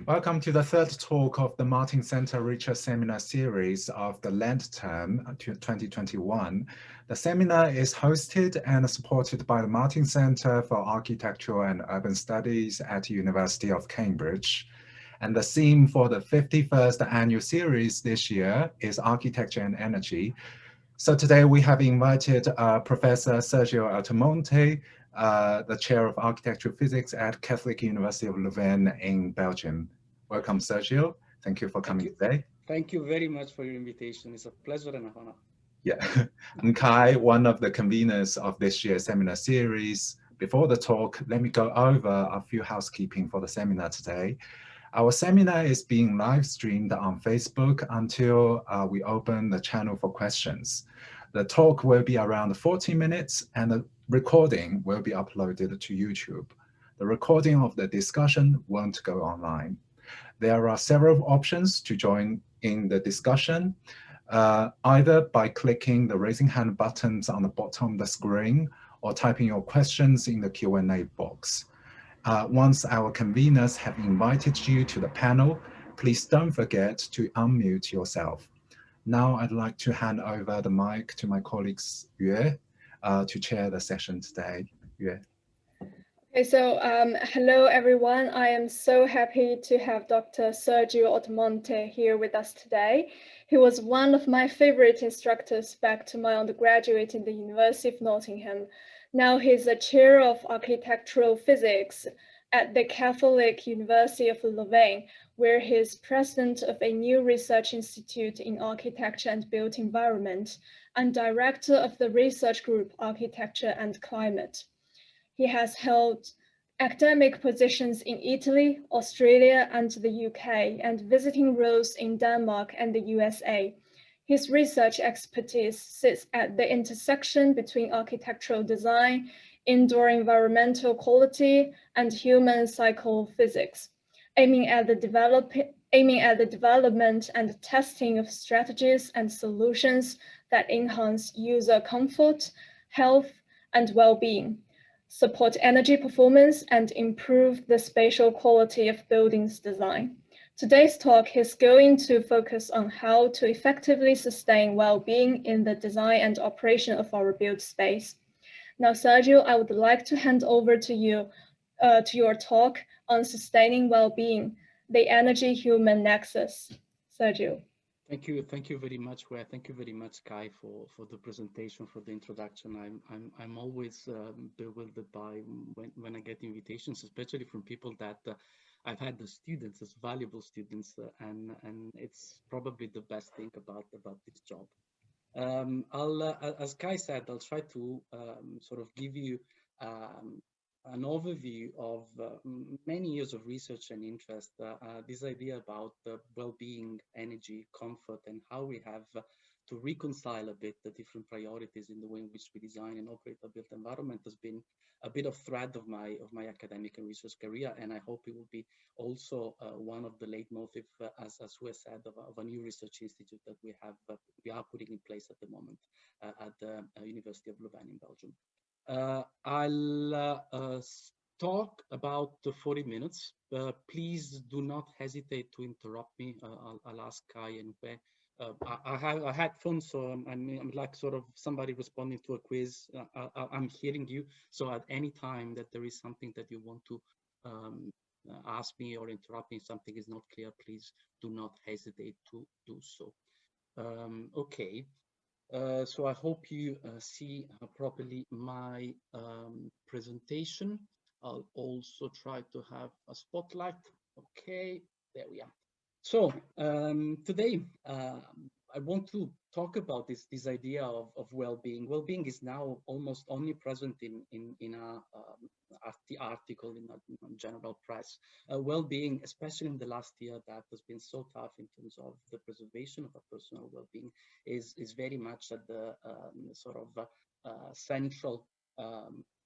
Welcome to the third talk of the Martin Center Research Seminar Series of the Lent Term 2021. The seminar is hosted and supported by the Martin Center for Architectural and Urban Studies at the University of Cambridge. And the theme for the 51st annual series this year is Architecture and Energy. So today we have invited Professor Sergio Altamonte, the Chair of Architectural Physics at Catholic University of Leuven in Belgium. Welcome, Sergio. Thank you for coming today. Thank you very much for your invitation. It's a pleasure and an honor. Yeah, I'm Kai, one of the conveners of this year's seminar series. Before the talk, let me go over a few housekeeping for the seminar today. Our seminar is being live streamed on Facebook until we open the channel for questions. The talk will be around 40 minutes and the recording will be uploaded to YouTube. The recording of the discussion won't go online. There are several options to join in the discussion, either by clicking the raising hand buttons on the bottom of the screen or typing your questions in the Q&A box. Once our conveners have invited you to the panel, please don't forget to unmute yourself. Now I'd like to hand over the mic to my colleagues Yue to chair the session today. Yue. Okay, so hello everyone. I am so happy to have Dr. Sergio Altamonte here with us today. He was one of my favorite instructors back to my undergraduate in the University of Nottingham. Now he's a chair of architectural physics at the Catholic University of Leuven, where he's president of a new research institute in architecture and built environment and director of the research group Architecture and Climate. He has held academic positions in Italy, Australia, and the UK, and visiting roles in Denmark and the USA. His research expertise sits at the intersection between architectural design, indoor environmental quality, and human psychophysics, aiming at the development and testing of strategies and solutions that enhance user comfort, health, and well-being, support energy performance, and improve the spatial quality of buildings design. Today's talk is going to focus on how to effectively sustain well-being in the design and operation of our built space. Now, Sergio, I would like to hand over to you to your talk on sustaining well-being, the energy-human nexus. Sergio. Thank you very much, Wei. Thank you very much, Kai, for the presentation, for the introduction. I'm always bewildered by when I get invitations, especially from people that I've had as students, as valuable students, and it's probably the best thing about this job. As Kai said, I'll try to sort of give you an overview of many years of research and interest, this idea about well-being, energy, comfort, and how we have to reconcile a bit the different priorities in the way in which we design and operate a built environment has been a bit of thread of my academic and research career, and I hope it will be also one of the leitmotif, as Hue said, of a new research institute that we are putting in place at the moment at the University of Leuven in Belgium. I'll talk about 40 minutes. Please do not hesitate to interrupt me. I'll ask Kai and Hue. I had fun, so I'm like sort of somebody responding to a quiz. I'm hearing you. So at any time that there is something that you want to ask me or interrupt me, something is not clear, please do not hesitate to do so. Okay. So I hope you see properly my presentation. I'll also try to have a spotlight. Okay, there we are. So today I want to talk about this idea of well-being. Well-being is now almost omnipresent in the article in the general press. Well-being, especially in the last year, that has been so tough in terms of the preservation of a personal well-being, is very much at the sort of central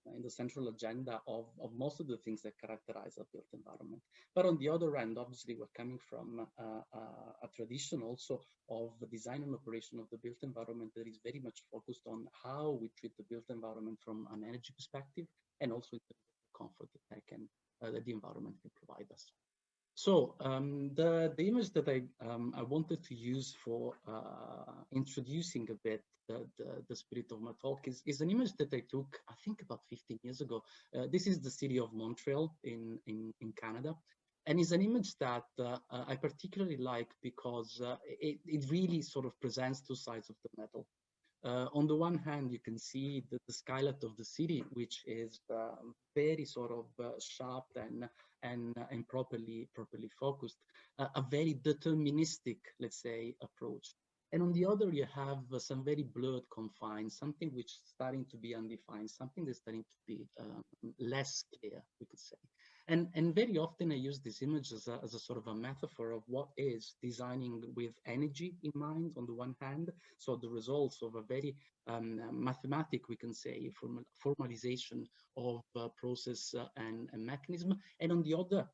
in the central agenda of most of the things that characterize a built environment. But on the other end, obviously, we're coming from a tradition also of the design and operation of the built environment that is very much focused on how we treat the built environment from an energy perspective and also the comfort that the environment can provide us. So the image that I wanted to use for introducing a bit the spirit of my talk is an image that I took, I think, about 15 years ago. This is the city of Montreal in Canada. And it's an image that I particularly like because it really sort of presents two sides of the medal. On the one hand, you can see the skyline of the city, which is very sort of sharp and properly focused, a very deterministic, let's say, approach. And on the other, you have some very blurred confines, something which is starting to be undefined, something that's starting to be less clear, we could say. And very often I use this image as a sort of a metaphor of what is designing with energy in mind on the one hand, so the results of a very mathematic, we can say, formalization of process and mechanism, and on the other,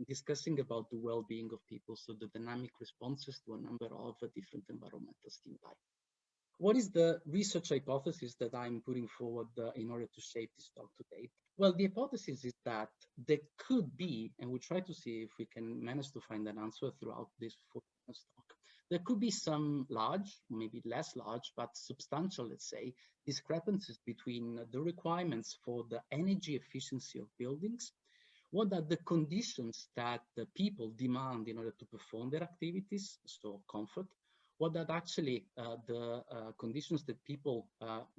discussing about the well-being of people, so the dynamic responses to a number of different environmental stimuli. What is the research hypothesis that I'm putting forward in order to shape this talk today? Well, the hypothesis is that there could be, and we'll try to see if we can manage to find an answer throughout this 4 minutes talk, there could be some large, maybe less large, but substantial, let's say, discrepancies between the requirements for the energy efficiency of buildings. What are the conditions that the people demand in order to perform their activities, so comfort? What are actually the conditions that people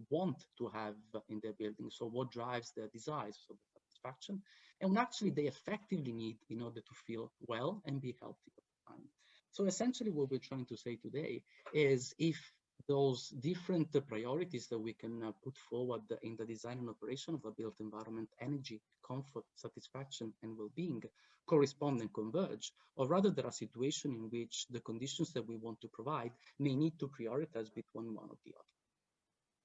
want to have in their building? So what drives their desires, so the satisfaction, and what actually they effectively need in order to feel well and be healthy over time. So essentially what we're trying to say today is if those different priorities that we can put forward in the design and operation of a built environment, energy, comfort, satisfaction, and well-being, correspond and converge, or rather there are situations in which the conditions that we want to provide may need to prioritize between one or the other.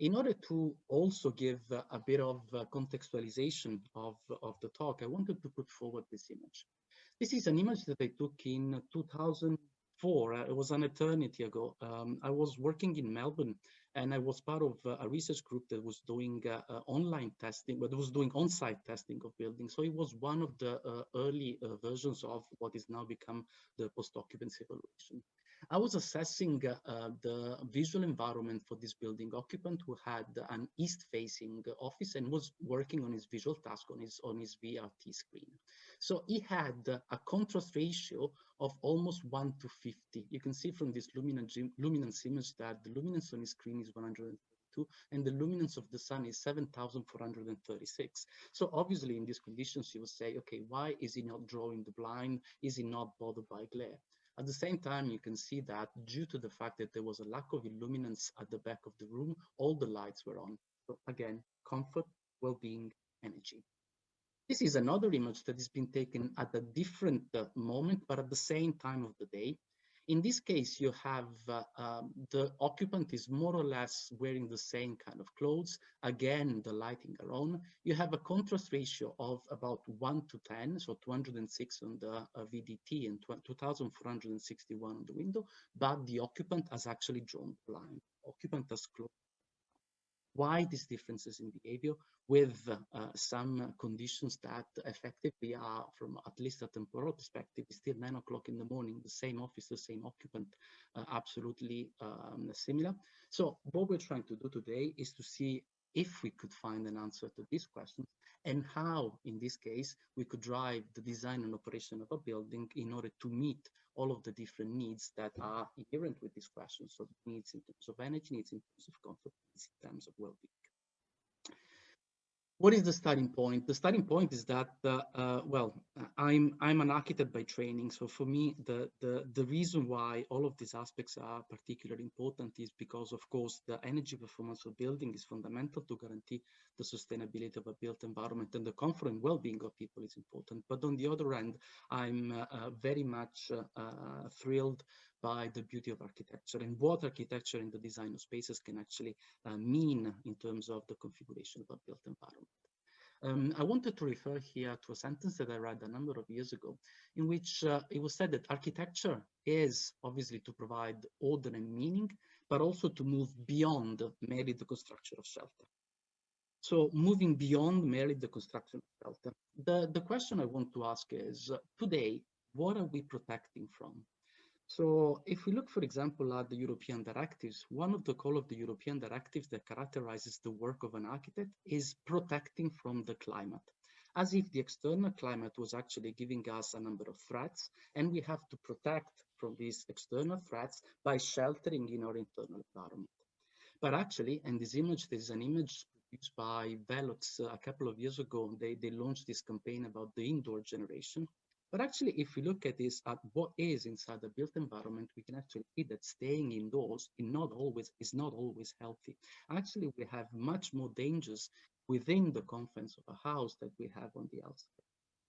In order to also give a bit of contextualization of the talk, I wanted to put forward this image. This is an image that I took in 2004. It was an eternity ago. I was working in Melbourne, and I was part of a research group that was doing online testing, but was doing on-site testing of buildings. So it was one of the early versions of what is now become the post-occupancy evaluation. I was assessing the visual environment for this building occupant who had an east-facing office and was working on his visual task on his VRT screen. So he had a contrast ratio of almost 1 to 50. You can see from this luminance image that the luminance on his screen is 132 and the luminance of the sun is 7,436. So obviously in these conditions, you will say, okay, why is he not drawing the blind? Is he not bothered by glare? At the same time, you can see that due to the fact that there was a lack of illuminance at the back of the room, all the lights were on. So again, comfort, well-being, energy. This is another image that has been taken at a different moment, but at the same time of the day. In this case, you have the occupant is more or less wearing the same kind of clothes. Again, the lighting are on. You have a contrast ratio of about 1 to 10, so 206 on the VDT and 2,461 on the window, but the occupant has actually drawn the blind. Occupant has closed. Why these differences in behavior with some conditions that effectively are, from at least a temporal perspective, still 9 o'clock in the morning, the same office, the same occupant, absolutely similar. So what we're trying to do today is to see if we could find an answer to these questions and how, in this case, we could drive the design and operation of a building in order to meet all of the different needs that are inherent with these questions. So needs in terms of energy, needs in terms of comfort, needs in terms of well-being. What is the starting point? The starting point is that, well, I'm an architect by training. So for me, the reason why all of these aspects are particularly important is because, of course, the energy performance of building is fundamental to guarantee the sustainability of a built environment, and the comfort and well-being of people is important. But on the other end, I'm very much thrilled by the beauty of architecture and what architecture and the design of spaces can actually mean in terms of the configuration of a built environment. I wanted to refer here to a sentence that I read a number of years ago, in which it was said that architecture is obviously to provide order and meaning, but also to move beyond merely the construction of shelter. So moving beyond merely the construction of shelter, the question I want to ask is, today, what are we protecting from? So if we look, for example, at the European directives, one of the goals of the European directives that characterizes the work of an architect is protecting from the climate, as if the external climate was actually giving us a number of threats, and we have to protect from these external threats by sheltering in our internal environment. But actually, and this image, there's an image produced by Velox a couple of years ago. They launched this campaign about the indoor generation. But actually, if we look at this, at what is inside the built environment, we can actually see that staying indoors is not always healthy. Actually, we have much more dangers within the confines of a house that we have on the outside.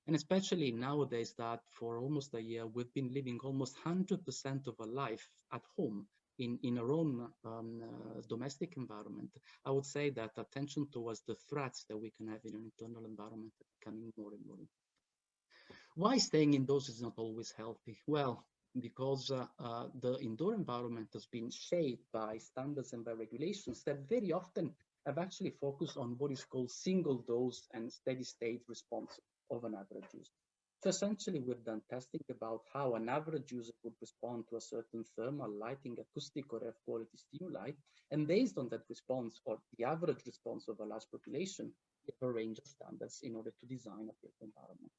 And especially nowadays that for almost a year, we've been living almost 100% of our life at home in our own domestic environment. I would say that attention towards the threats that we can have in an internal environment is becoming more and more important. Why staying indoors is not always healthy? Well, because the indoor environment has been shaped by standards and by regulations that very often have actually focused on what is called single dose and steady state response of an average user. So essentially, we've done testing about how an average user would respond to a certain thermal, lighting, acoustic, or air quality stimuli. And based on that response, or the average response of a large population, we have a range of standards in order to design a built environment.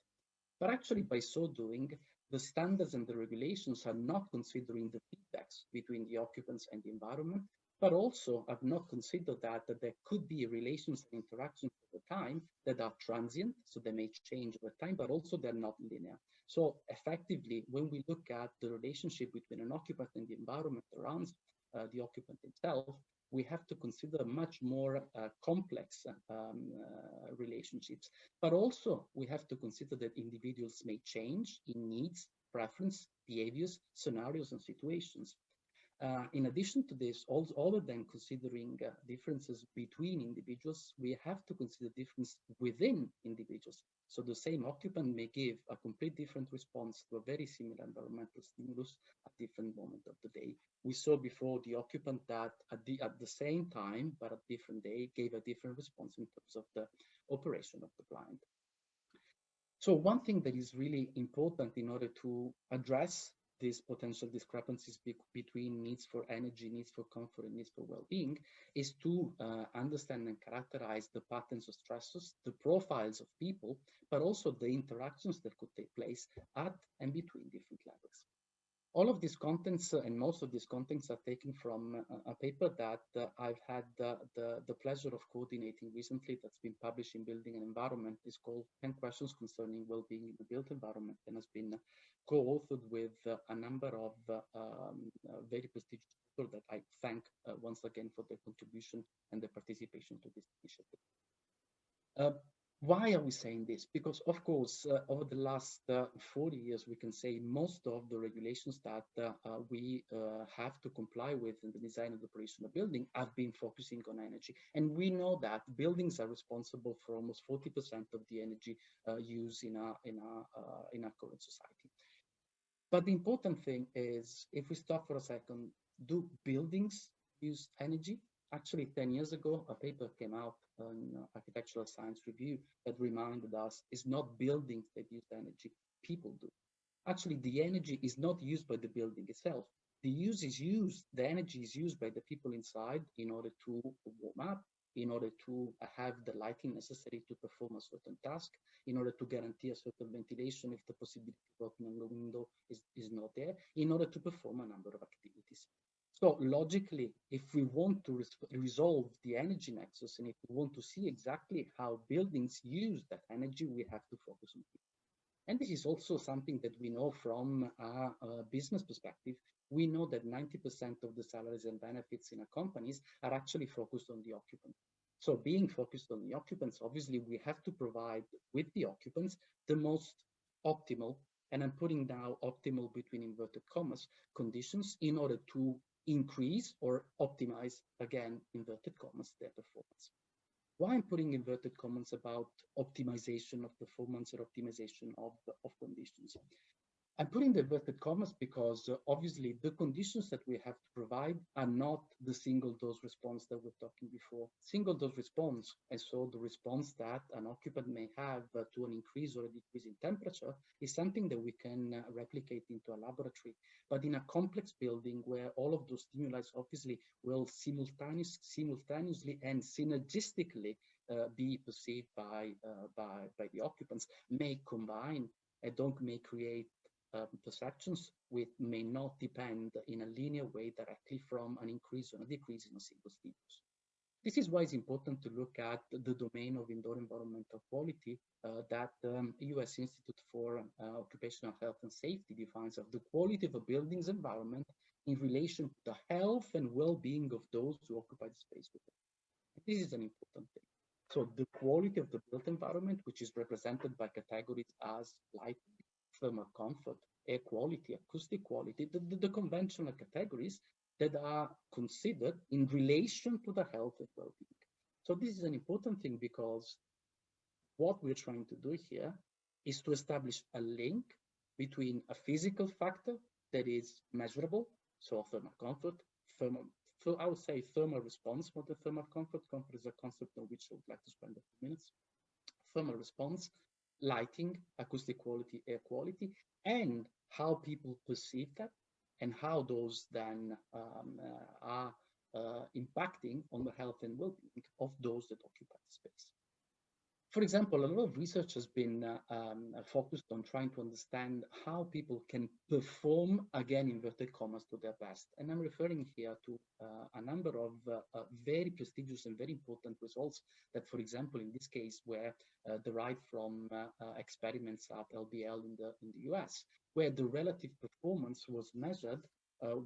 But actually, by so doing, the standards and the regulations are not considering the feedbacks between the occupants and the environment, but also have not considered that there could be relations and interactions over time that are transient, so they may change over time, but also they're not linear. So effectively, when we look at the relationship between an occupant and the environment around the occupant itself, we have to consider much more complex relationships. But also, we have to consider that individuals may change in needs, preference, behaviors, scenarios, and situations. In addition to this, other than considering differences between individuals, we have to consider difference within individuals. So the same occupant may give a complete different response to a very similar environmental stimulus at different moment of the day. We saw before the occupant that at the same time, but at different day, gave a different response in terms of the operation of the blind. So one thing that is really important in order to address these potential discrepancies between needs for energy, needs for comfort, and needs for well-being is to understand and characterize the patterns of stressors, the profiles of people, but also the interactions that could take place at and between different levels. All of these contents and most of these contents are taken from a paper that I've had the pleasure of coordinating recently that's been published in Building and Environment. It's called 10 Questions Concerning Well-Being in the Built Environment and has been co-authored with a number of very prestigious people that I thank once again for their contribution and their participation to this initiative. Why are we saying this? Because, of course, over the last 40 years, we can say most of the regulations that we have to comply with in the design and operation of building have been focusing on energy. And we know that buildings are responsible for almost 40% of the energy used in our current society. But the important thing is, if we stop for a second, do buildings use energy? Actually, 10 years ago, a paper came out in Architectural Science Review that reminded us it's not buildings that use energy, people do. Actually, the energy is not used by the building itself. The energy is used by the people inside in order to warm up, in order to have the lighting necessary to perform a certain task, in order to guarantee a certain ventilation if the possibility of opening a window is not there, in order to perform a number of activities. So logically, if we want to resolve the energy nexus, and if we want to see exactly how buildings use that energy, we have to focus on people. And this is also something that we know from a business perspective. We know that 90% of the salaries and benefits in our companies are actually focused on the occupant. So being focused on the occupants, obviously we have to provide with the occupants the most optimal, and I'm putting now optimal between inverted commas, conditions in order to increase or optimize, again, inverted commas, their performance. Why I'm putting inverted commas about optimization of performance or optimization of conditions? I'm putting the inverted commas because obviously the conditions that we have to provide are not the single dose response that we're talking before. Single dose response, and so the response that an occupant may have to an increase or a decrease in temperature, is something that we can replicate into a laboratory. But in a complex building where all of those stimuli obviously will simultaneously and synergistically be perceived by the occupants, may combine and may create perceptions which may not depend in a linear way directly from an increase or a decrease in a single stimulus. This is why it's important to look at the domain of indoor environmental quality that US Institute for Occupational Health and Safety defines of the quality of a building's environment in relation to the health and well-being of those who occupy the space with it. This is an important thing. So the quality of the built environment, which is represented by categories as lighting, thermal comfort, air quality, acoustic quality, the conventional categories that are considered in relation to the health and well-being. So this is an important thing because what we're trying to do here is to establish a link between a physical factor that is measurable, so thermal comfort, I would say thermal response more than thermal comfort. Comfort is a concept on which I would like to spend a few minutes. Thermal response, lighting, acoustic quality, air quality, and how people perceive that, and how those then are impacting on the health and well-being of those that occupy the space. For example, a lot of research has been focused on trying to understand how people can perform, again, inverted commas, to their best. And I'm referring here to a number of very prestigious and very important results that, for example, in this case, were derived from experiments at LBL in the US, where the relative performance was measured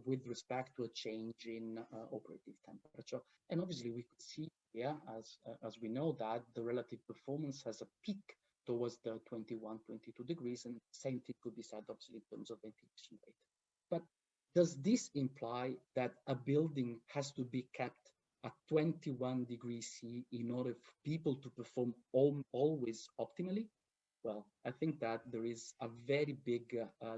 with respect to a change in operative temperature. And obviously, we could see here, as we know, that the relative performance has a peak towards the 21, 22 degrees, and same thing could be said, obviously, in terms of ventilation rate. But does this imply that a building has to be kept at 21 degrees C in order for people to perform always optimally? Well, I think that there is a very big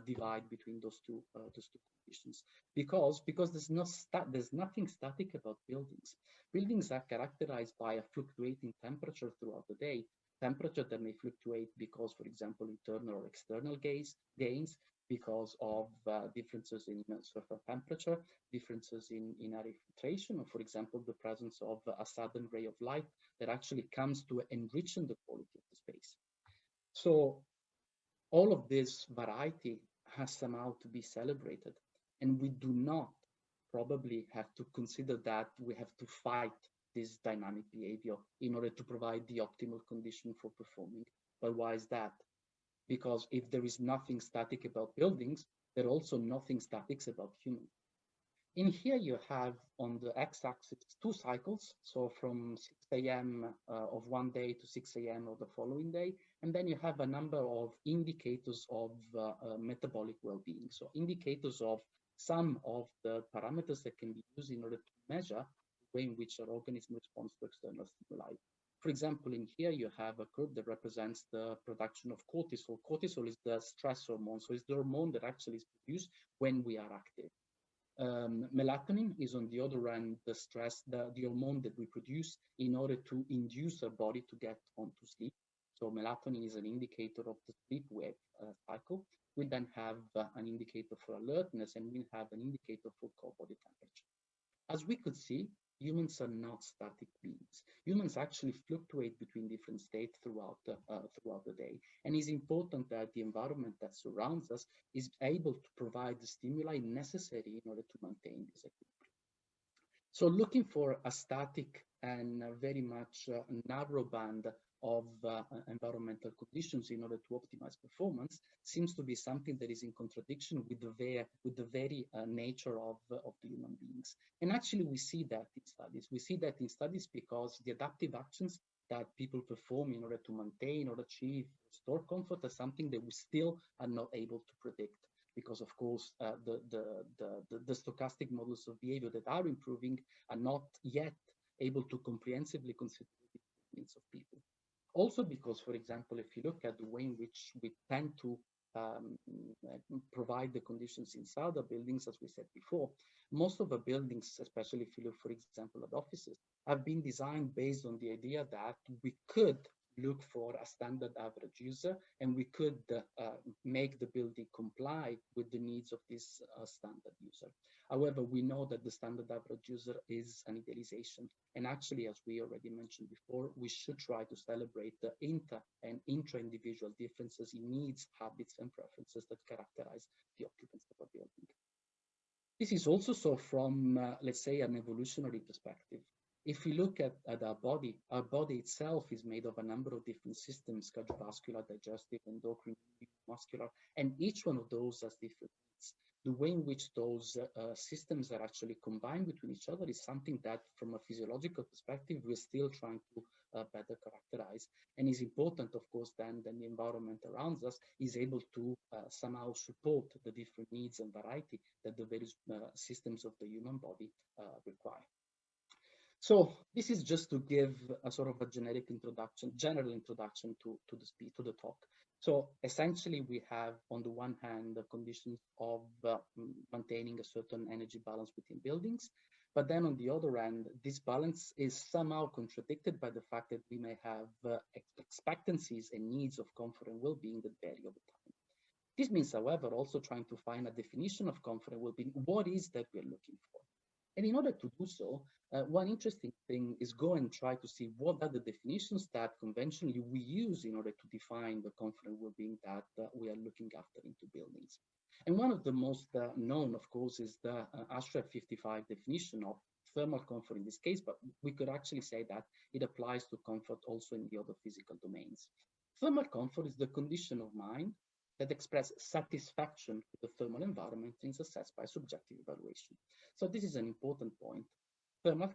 divide between those two conditions, because there's nothing static about buildings. Buildings are characterized by a fluctuating temperature throughout the day. Temperature that may fluctuate because, for example, internal or external gains, because of differences in surface temperature, differences in air filtration, or, for example, the presence of a sudden ray of light that actually comes to enriching the quality of the space. So all of this variety has somehow to be celebrated, and we do not probably have to consider that we have to fight this dynamic behavior in order to provide the optimal condition for performing. But why is that? Because if there is nothing static about buildings, there are also nothing static about humans. In here, you have on the x-axis 2 cycles, so from 6 a.m. Of one day to 6 a.m. of the following day, and then you have a number of indicators of metabolic well-being, so indicators of some of the parameters that can be used in order to measure the way in which our organism responds to external stimuli. For example, in here, you have a curve that represents the production of cortisol. Cortisol is the stress hormone, so it's the hormone that actually is produced when we are active. Melatonin is on the other end, the hormone that we produce in order to induce our body to get onto sleep. So melatonin is an indicator of the sleep wave cycle. We then have an indicator for alertness, and we have an indicator for core body temperature. As we could see, humans are not static beings. Humans actually fluctuate between different states throughout the day. And it's important that the environment that surrounds us is able to provide the stimuli necessary in order to maintain this equilibrium. So looking for a static and very much narrow band of environmental conditions in order to optimize performance seems to be something that is in contradiction with the very nature of the human beings. And actually, we see that in studies. We see that in studies because the adaptive actions that people perform in order to maintain or achieve restore comfort are something that we still are not able to predict. Because, of course, the stochastic models of behavior that are improving are not yet able to comprehensively consider the needs of people. Also because, for example, if you look at the way in which we tend to provide the conditions inside the buildings, as we said before. Most of the buildings, especially if you look, for example, at offices, have been designed based on the idea that we could look for a standard average user, and we could make the building comply with the needs of this standard user. However, we know that the standard average user is an idealization. And actually, as we already mentioned before, we should try to celebrate the inter and intra-individual differences in needs, habits, and preferences that characterize the occupants of a building. This is also so from, let's say, an evolutionary perspective. If we look at our body itself is made of a number of different systems: cardiovascular, digestive, endocrine, muscular, and each one of those has different needs. The way in which those systems are actually combined between each other is something that, from a physiological perspective, we're still trying to better characterize. And is important, of course, then the environment around us is able to somehow support the different needs and variety that the various systems of the human body require. So this is just to give a sort of a general introduction to the talk. So essentially, we have, on the one hand, the conditions of maintaining a certain energy balance within buildings. But then on the other hand, this balance is somehow contradicted by the fact that we may have expectancies and needs of comfort and well-being that vary over time. This means, however, also trying to find a definition of comfort and well-being. What is that we're looking for? And in order to do so, one interesting thing is go and try to see what are the definitions that conventionally we use in order to define the comfort and well-being that we are looking after into buildings. And one of the most known, of course, is the ASHRAE 55 definition of thermal comfort in this case, but we could actually say that it applies to comfort also in the other physical domains. Thermal comfort is the condition of mind that express satisfaction with the thermal environment and is assessed by subjective evaluation. So this is an important point. Thermal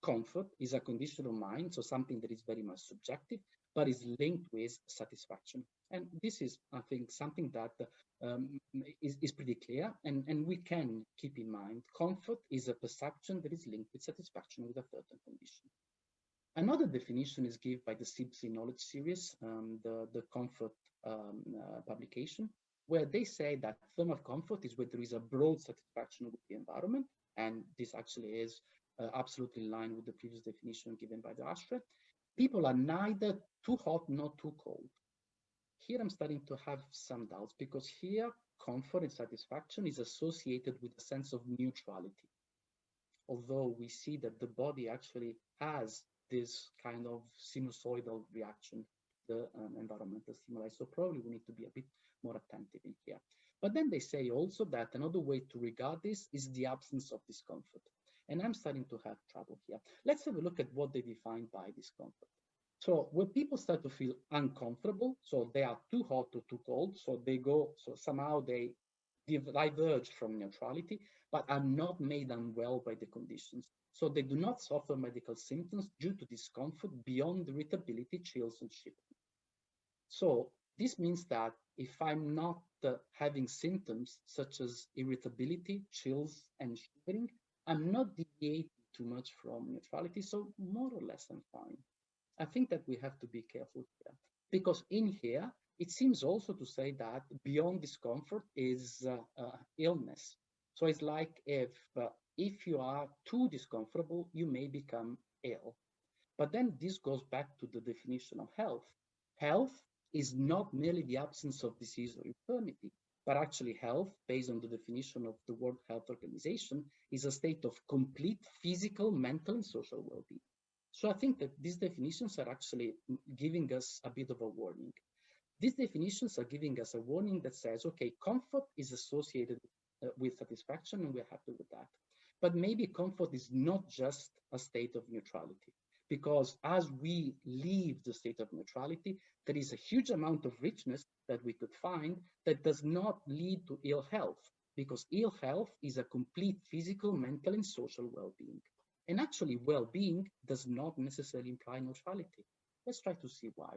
comfort is a condition of mind, so something that is very much subjective, but is linked with satisfaction. And this is, I think, something that is pretty clear, and we can keep in mind. Comfort is a perception that is linked with satisfaction with a certain condition. Another definition is given by the CIBSE knowledge series, the comfort publication, where they say that thermal comfort is where there is a broad satisfaction with the environment, and this actually is absolutely in line with the previous definition given by the ASHRAE. People are neither too hot nor too cold. Here I'm starting to have some doubts, because here comfort and satisfaction is associated with a sense of neutrality. Although we see that the body actually has this kind of sinusoidal reaction, the environmental stimuli. So probably we need to be a bit more attentive in here. But then they say also that another way to regard this is the absence of discomfort. And I'm starting to have trouble here. Let's have a look at what they define by discomfort. So when people start to feel uncomfortable, so they are too hot or too cold, so somehow they diverge from neutrality, but are not made unwell by the conditions. So they do not suffer medical symptoms due to discomfort beyond irritability, chills, and shivering. So this means that if I'm not having symptoms such as irritability, chills, and shivering, I'm not deviating too much from neutrality, so more or less I'm fine. I think that we have to be careful here, because in here, it seems also to say that beyond discomfort is illness. So it's like if you are too discomfortable, you may become ill. But then this goes back to the definition of health. Health is not merely the absence of disease or infirmity, but actually health, based on the definition of the World Health Organization, is a state of complete physical, mental, and social well-being. So I think that these definitions are actually giving us a bit of a warning. These definitions are giving us a warning that says, okay, comfort is associated with satisfaction, and we're happy with that. But maybe comfort is not just a state of neutrality, because as we leave the state of neutrality, there is a huge amount of richness that we could find that does not lead to ill health, because ill health is a complete physical, mental, and social well-being. And actually, well-being does not necessarily imply neutrality. Let's try to see why.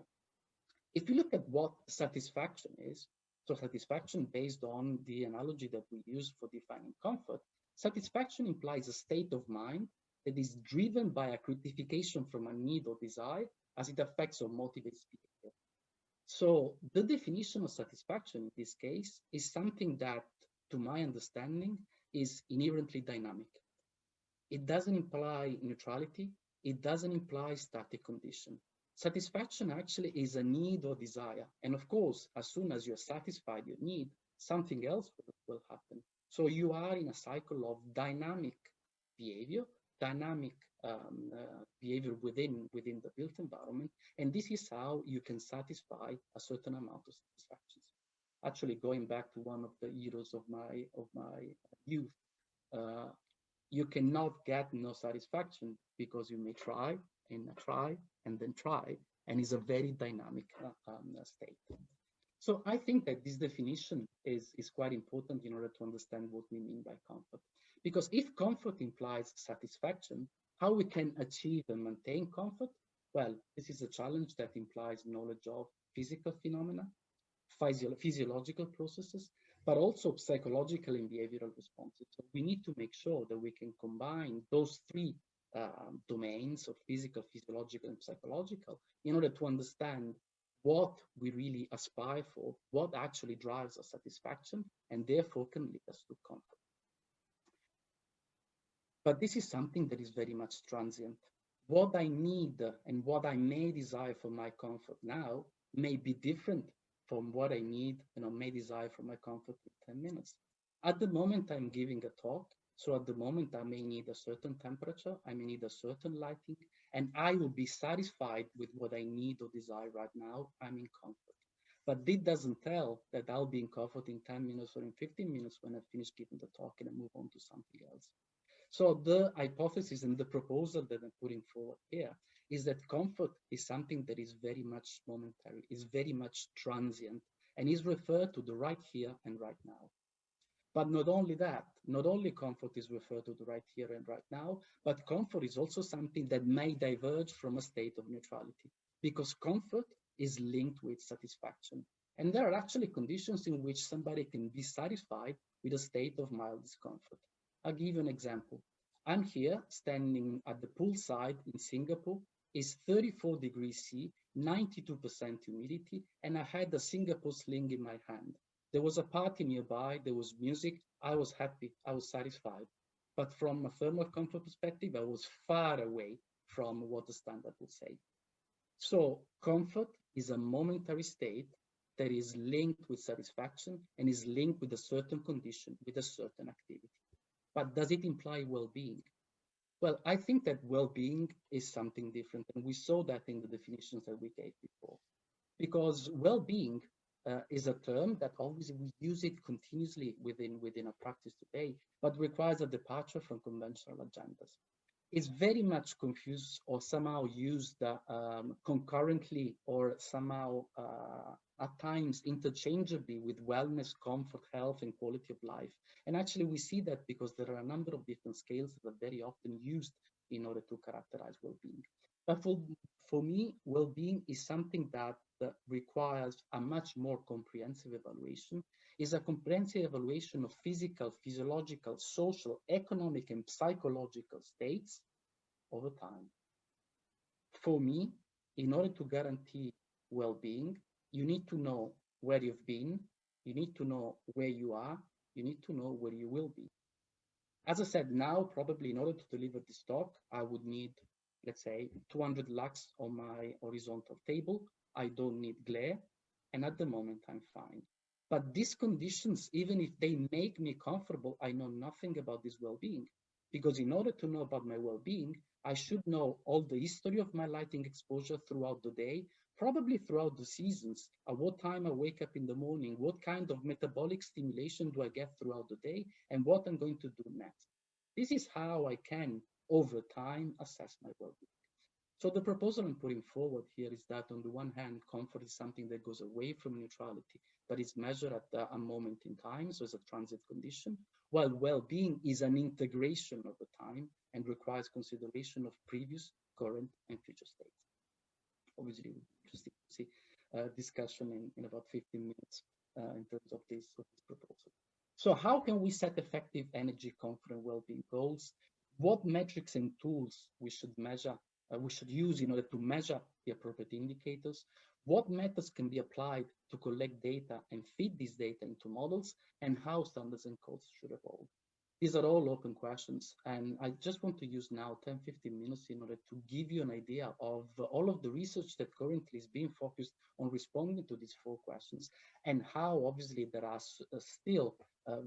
If you look at what satisfaction is, so satisfaction based on the analogy that we use for defining comfort, satisfaction implies a state of mind that is driven by a gratification from a need or desire as it affects or motivates behavior. So the definition of satisfaction in this case is something that, to my understanding, is inherently dynamic. It doesn't imply neutrality. It doesn't imply static condition. Satisfaction actually is a need or desire. And of course, as soon as you're satisfied your need, something else will happen. So you are in a cycle of dynamic behavior, dynamic behavior within the built environment. And this is how you can satisfy a certain amount of satisfactions. Actually, going back to one of the heroes of my youth, you cannot get no satisfaction because you may try and then try, and it's a very dynamic state. So I think that this definition is quite important in order to understand what we mean by comfort. Because if comfort implies satisfaction, how we can achieve and maintain comfort? Well, this is a challenge that implies knowledge of physical phenomena, physiological processes, but also psychological and behavioral responses. So we need to make sure that we can combine those three domains of physical, physiological, and psychological in order to understand what we really aspire for, what actually drives our satisfaction, and therefore can lead us to comfort. But this is something that is very much transient. What I need and what I may desire for my comfort now may be different from what I need and may desire for my comfort in 10 minutes. At the moment I'm giving a talk, so at the moment I may need a certain temperature, I may need a certain lighting, and I will be satisfied with what I need or desire right now. I'm in comfort. But this doesn't tell that I'll be in comfort in 10 minutes or in 15 minutes when I finish giving the talk and I move on to something else. So the hypothesis and the proposal that I'm putting forward here is that comfort is something that is very much momentary, is very much transient, and is referred to the right here and right now. But not only that, not only comfort is referred to the right here and right now, but comfort is also something that may diverge from a state of neutrality, because comfort is linked with satisfaction. And there are actually conditions in which somebody can be satisfied with a state of mild discomfort. I'll give you an example. I'm here standing at the poolside in Singapore. It's 34 degrees C, 92% humidity, and I had the Singapore sling in my hand. There was a party nearby, there was music, I was happy, I was satisfied. But from a thermal comfort perspective, I was far away from what the standard would say. So comfort is a momentary state that is linked with satisfaction and is linked with a certain condition, with a certain activity. But does it imply well-being? Well, I think that well-being is something different, and we saw that in the definitions that we gave before. Because well-being is a term that obviously we use it continuously within our practice today, but requires a departure from conventional agendas. It's very much confused or somehow used concurrently or somehow at times interchangeably with wellness, comfort, health, and quality of life. And actually we see that because there are a number of different scales that are very often used in order to characterize well-being. But for me, well-being is something that requires a much more comprehensive evaluation, is a comprehensive evaluation of physical, physiological, social, economic, and psychological states over time. For me, in order to guarantee well-being, you need to know where you've been, you need to know where you are, you need to know where you will be. As I said, now, probably in order to deliver this talk, I would need, let's say, 200 lux on my horizontal table. I don't need glare, and at the moment I'm fine. But these conditions, even if they make me comfortable, I know nothing about this well-being. Because in order to know about my well-being, I should know all the history of my lighting exposure throughout the day, probably throughout the seasons, at what time I wake up in the morning, what kind of metabolic stimulation do I get throughout the day, and what I'm going to do next. This is how I can, over time, assess my well-being. So the proposal I'm putting forward here is that on the one hand, comfort is something that goes away from neutrality, but is measured at a moment in time, so it's a transit condition, while well-being is an integration of the time and requires consideration of previous, current, and future states. Obviously, interesting to see discussion in about 15 minutes in terms of this proposal. So how can we set effective energy, comfort, and well-being goals? What metrics and tools we should measure, we should use in order to measure the appropriate indicators? what methods can be applied to collect data and feed this data into models, and how standards and codes should evolve. These are all open questions, and I just want to use now 10-15 minutes in order to give you an idea of all of the research that currently is being focused on responding to these 4 questions, and how obviously there are still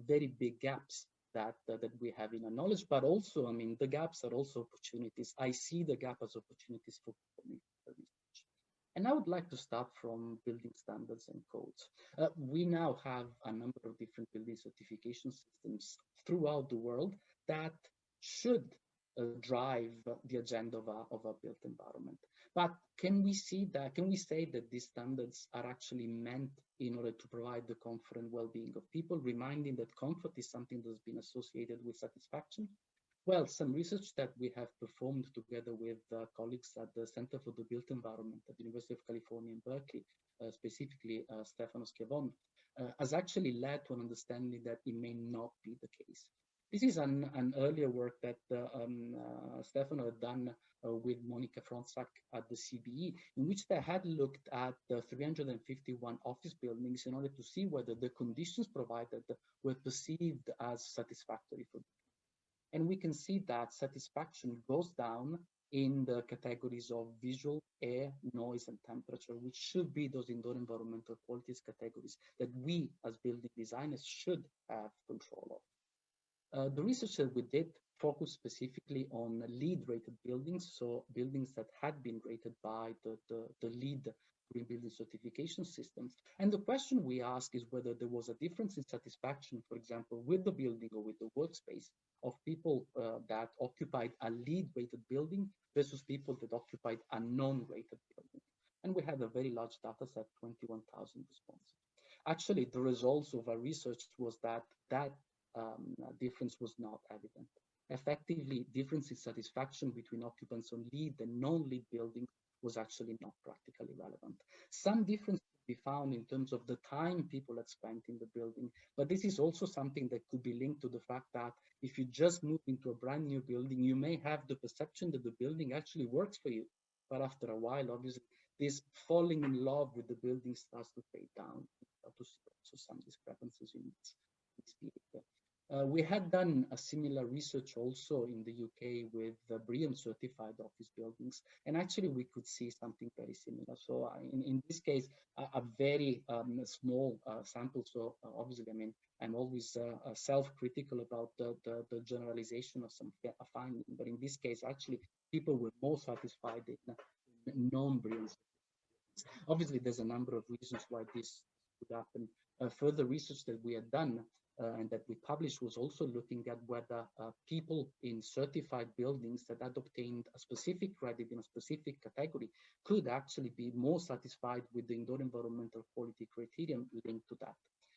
very big gaps that we have in our knowledge, but also, I mean, the gaps are also opportunities. I see the gap as opportunities for research. And I would like to start from building standards and codes. We now have a number of different building certification systems throughout the world that should drive the agenda of a built environment. But can we say that these standards are actually meant in order to provide the comfort and well-being of people, reminding that comfort is something that's been associated with satisfaction? Well, some research that we have performed together with colleagues at the Center for the Built Environment at the University of California in Berkeley, specifically Stefano Schiavon, has actually led to an understanding that it may not be the case. This is an earlier work that Stefano had done with Monica Fronczak at the CBE, in which they had looked at 351 office buildings in order to see whether the conditions provided were perceived as satisfactory for them. And we can see that satisfaction goes down in the categories of visual, air, noise, and temperature, which should be those indoor environmental qualities categories that we as building designers should have control of. The research that we did focused specifically on LEED rated buildings, so buildings that had been rated by the LEED green building certification systems. And the question we ask is whether there was a difference in satisfaction, for example, with the building or with the workspace of people that occupied a LEED rated building versus people that occupied a non-rated building. And we had a very large data set, 21,000 responses. Actually, the results of our research was that difference was not evident. Effectively, difference in satisfaction between occupants on LEED and non-LEED buildings was actually not practically relevant. Some difference could be found in terms of the time people had spent in the building, but this is also something that could be linked to the fact that if you just move into a brand new building, you may have the perception that the building actually works for you. But after a while, obviously, this falling in love with the building starts to fade down. To see also some discrepancies in this behavior. We had done a similar research also in the UK with BREEAM certified office buildings, and actually we could see something very similar. So in this case, a very small sample. So obviously, I mean, I'm always self-critical about the generalization of some finding, but in this case, actually, people were more satisfied in non-BREEAM. Obviously, there's a number of reasons why this would happen. Further research that we had done and that we published was also looking at whether people in certified buildings that had obtained a specific credit in a specific category could actually be more satisfied with the indoor environmental quality criterion linked to that.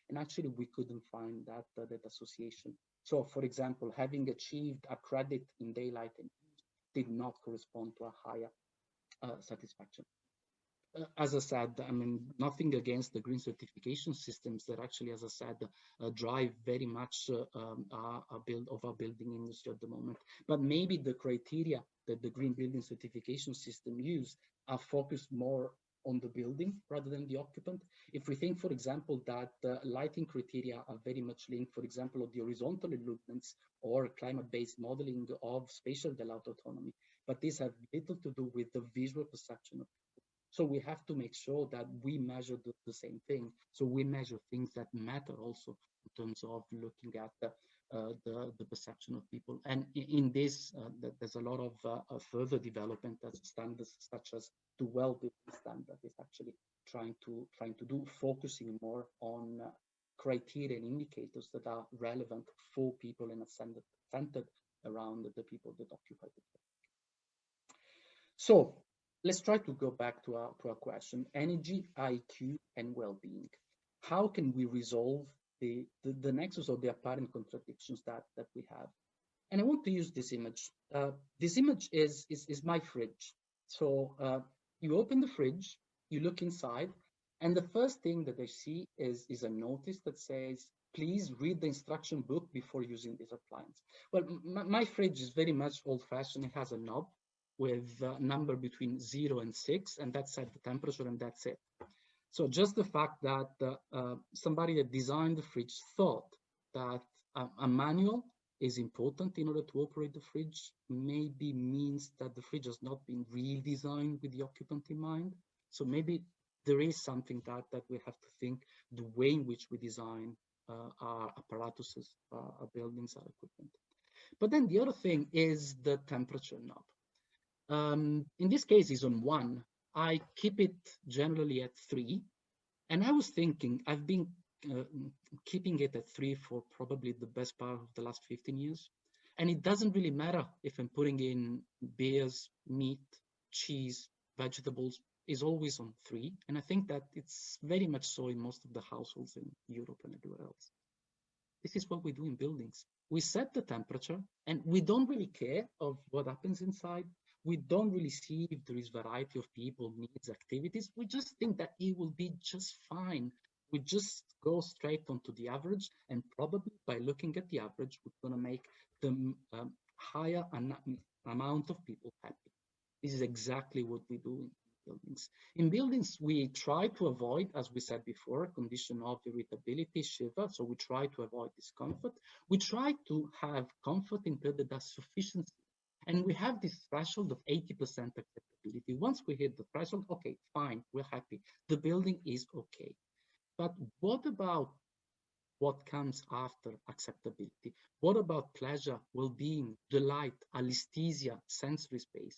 And actually, we couldn't find that association. So, for example, having achieved a credit in daylight and heat did not correspond to a higher satisfaction. As I said, I mean, nothing against the green certification systems that actually, as I said, drive very much our building industry at the moment. But maybe the criteria that the green building certification system use are focused more on the building rather than the occupant. If we think, for example, that lighting criteria are very much linked, for example, of the horizontal illuminance or climate-based modeling of spatial daylight autonomy, but these have little to do with the visual perception of. So we have to make sure that we measure the same thing. So we measure things that matter also in terms of looking at the perception of people. And in this, there's a lot of further development as standards such as the well-building standard is actually trying to do, focusing more on criteria and indicators that are relevant for people and centered around the people that occupy the building. So let's try to go back to our question: energy, IQ, and well-being. How can we resolve the nexus or the apparent contradictions that we have? And I want to use this image. This image is my fridge. So you open the fridge, you look inside, and the first thing that I see is a notice that says, please read the instruction book before using this appliance. Well, my fridge is very much old-fashioned. It has a knob. with a number between 0 and 6, and that set the temperature, and that's it. So just the fact that somebody that designed the fridge thought that a manual is important in order to operate the fridge maybe means that the fridge has not been redesigned with the occupant in mind. So maybe there is something that we have to think the way in which we design our apparatuses, our buildings, our equipment. But then the other thing is the temperature knob. In this case, is on 1. I keep it generally at 3. And I was thinking, I've been keeping it at 3 for probably the best part of the last 15 years. And it doesn't really matter if I'm putting in beers, meat, cheese, vegetables, is always on 3. And I think that it's very much so in most of the households in Europe and everywhere else. This is what we do in buildings. We set the temperature and we don't really care of what happens inside. We don't really see if there is variety of people, needs, activities. We just think that it will be just fine. We just go straight onto the average, and probably by looking at the average, we're going to make the higher amount of people happy. This is exactly what we do in buildings. In buildings, we try to avoid, as we said before, a condition of irritability, shiver. So we try to avoid discomfort. We try to have comfort in building that sufficiency. And we have this threshold of 80% acceptability. Once we hit the threshold, okay, fine, we're happy. The building is okay. But what about what comes after acceptability? What about pleasure, well-being, delight, anesthesia, sensory space?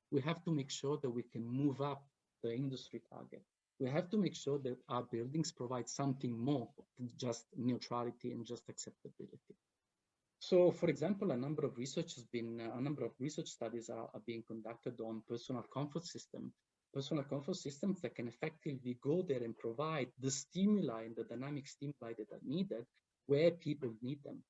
We have to make sure that we can move up the industry target. We have to make sure that our buildings provide something more than just neutrality and just acceptability. So, for example, a number of research studies are being conducted on personal comfort systems that can effectively go there and provide the stimuli and the dynamic stimuli that are needed where people need them,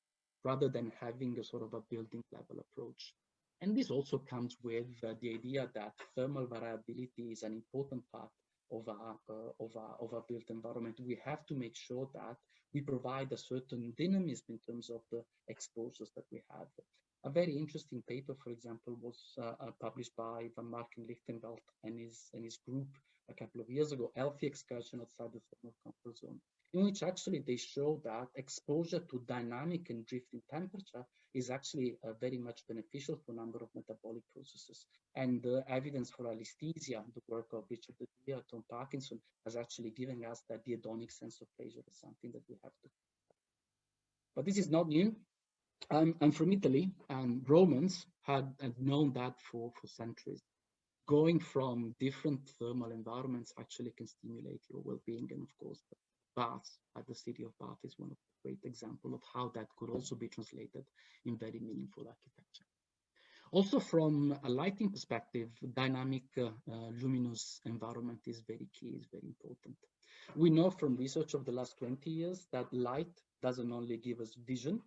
rather than having a sort of a building level approach. And this also comes with the idea that thermal variability is an important part of our built environment. We have to make sure that we provide a certain dynamism in terms of the exposures that we have. A very interesting paper, for example, was published by Van Marken Lichtenveld and his group a couple of years ago, Healthy Excursion Outside the Thermal Comfort Zone, in which actually they show that exposure to dynamic and drifting temperature is actually very much beneficial for a number of metabolic processes. And the evidence for anesthesia, the work of Richard De, Tom Parkinson, has actually given us that the hedonic sense of pleasure is something that we have to. But this is not new. I'm from Italy, and Romans had known that for centuries. Going from different thermal environments actually can stimulate your well-being, and of course, Bath, at the city of Bath, is one of the great examples of how that could also be translated in very meaningful architecture. Also, from a lighting perspective, dynamic luminous environment is very key, is very important. We know from research of the last 20 years that light doesn't only give us vision.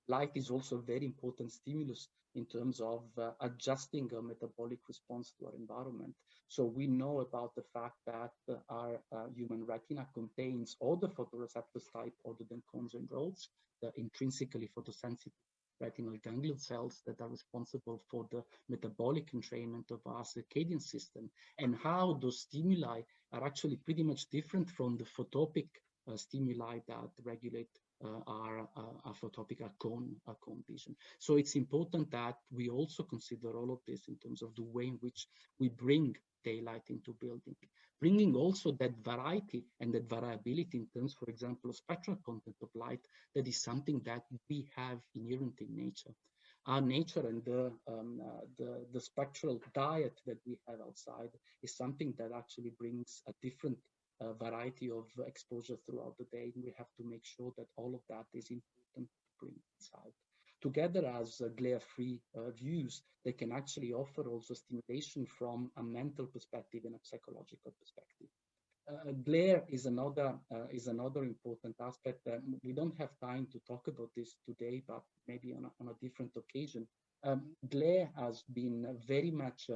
Light is also a very important stimulus in terms of adjusting a metabolic response to our environment. So we know about the fact that our human retina contains all the photoreceptors type other than cones and rods, the intrinsically photosensitive retinal ganglion cells that are responsible for the metabolic entrainment of our circadian system, and how those stimuli are actually pretty much different from the photopic stimuli that regulate our photopic, our cone vision. So it's important that we also consider all of this in terms of the way in which we bring daylight into building, bringing also that variety and that variability in terms, for example, of spectral content of light. That is something that we have inherent in nature. Our nature and the spectral diet that we have outside is something that actually brings a different variety of exposure throughout the day. And we have to make sure that all of that is important to bring inside. Together as glare-free views, they can actually offer also stimulation from a mental perspective and a psychological perspective. Glare is another important aspect. We don't have time to talk about this today, but maybe on a different occasion. Glare has been very much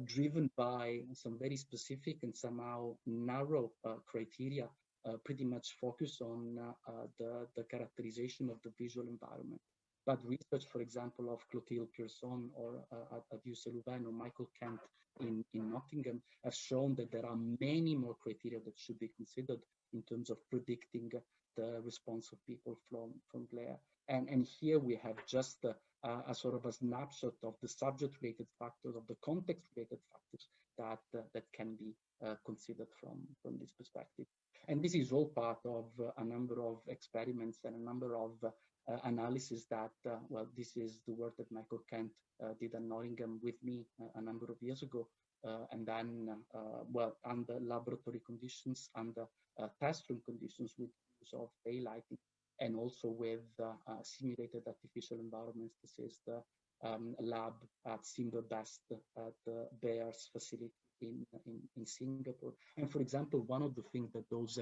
driven by some very specific and somehow narrow criteria, pretty much focused on the characterization of the visual environment. But research, for example, of Clotilde Pierson or Adieu Louvain or Michael Kent in Nottingham have shown that there are many more criteria that should be considered in terms of predicting the response of people from glare. And here we have just a sort of a snapshot of the subject-related factors, of the context-related factors that can be considered from this perspective. And this is all part of a number of experiments and a number of analysis that, well, this is the work that Michael Kent did at Nottingham with me a number of years ago. And then, well, under laboratory conditions, under test room conditions with use of daylighting, and also with simulated artificial environments. This is the lab at Simba-Best at the Bears facility in Singapore. And for example, one of the things that those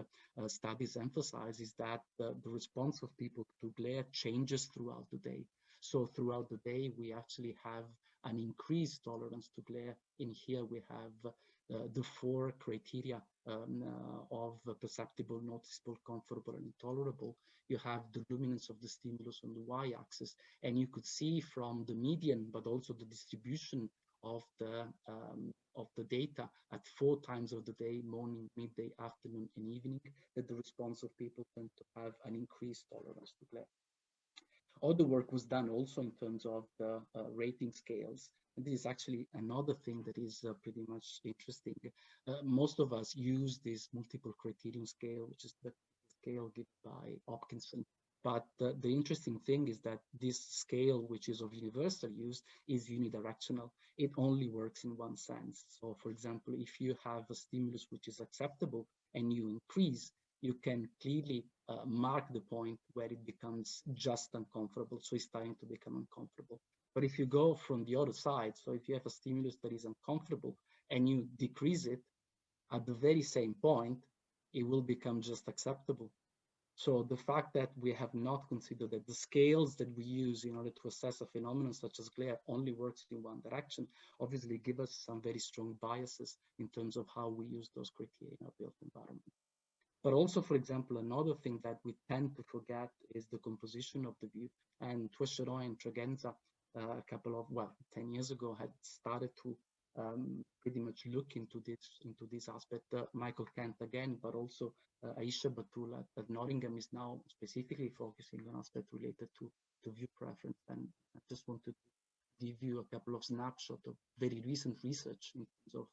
studies emphasize is that the response of people to glare changes throughout the day. So throughout the day, we actually have an increased tolerance to glare. In here, we have the 4 criteria of perceptible, noticeable, comfortable, and intolerable. You have the luminance of the stimulus on the y-axis, and you could see from the median, but also the distribution of the data at 4 times of the day, morning, midday, afternoon, and evening, that the response of people tend to have an increased tolerance to glare. Other work was done also in terms of the rating scales. And this is actually another thing that is pretty much interesting. Most of us use this multiple criterion scale, which is the scale given by Hopkinson. But the interesting thing is that this scale, which is of universal use, is unidirectional. It only works in one sense. So for example, if you have a stimulus which is acceptable and you increase, you can clearly mark the point where it becomes just uncomfortable. So it's starting to become uncomfortable. But if you go from the other side, so if you have a stimulus that is uncomfortable and you decrease it at the very same point, it will become just acceptable. So the fact that we have not considered that the scales that we use in order to assess a phenomenon such as glare only works in one direction, obviously give us some very strong biases in terms of how we use those criteria in our built environment. But also, for example, another thing that we tend to forget is the composition of the view. And Tuicheron and Tregenza, a couple of, well, 10 years ago, had started to pretty much look into this aspect. Michael Kent again, but also Aisha Batul at Nottingham is now specifically focusing on aspects related to view preference. And I just want to give you a couple of snapshots of very recent research in terms of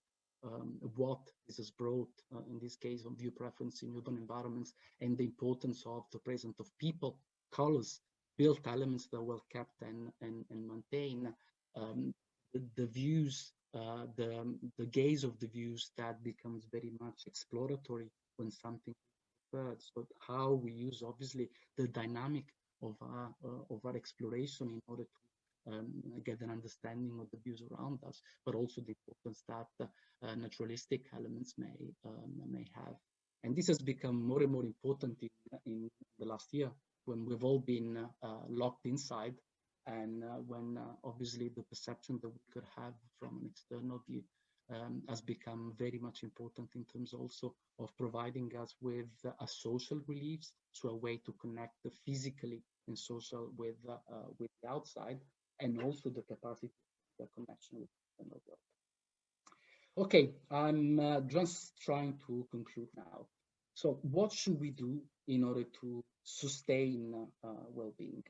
what this has brought, in this case, on view preference in urban environments, and the importance of the presence of people, colors, built elements that are well kept and maintained, the views, the gaze of the views that becomes very much exploratory when something occurs. So how we use, obviously, the dynamic of our exploration in order to get an understanding of the views around us, but also the importance that naturalistic elements may have. And this has become more and more important in the last year, when we've all been locked inside, and when obviously the perception that we could have from an external view has become very much important in terms also of providing us with a social relief, so a way to connect physically and social with the outside, and also the capacity for connection with the external world. Okay, I'm just trying to conclude now. So what should we do in order to sustain well-being?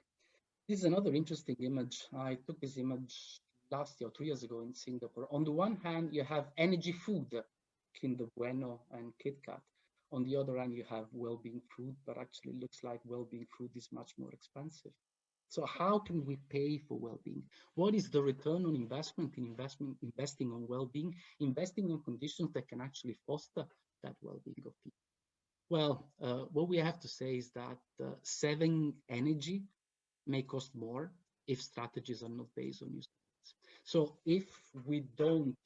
This is another interesting image. I took this image last year, 3 years ago in Singapore. On the one hand, you have energy food, Kinder Bueno and Kit Kat. On the other hand, you have well-being food, but actually it looks like well-being food is much more expensive. So how can we pay for well-being? What is the return on investment in investing on well-being, investing on conditions that can actually foster that well-being of people? Well, what we have to say is that saving energy may cost more if strategies are not based on use. So if we don't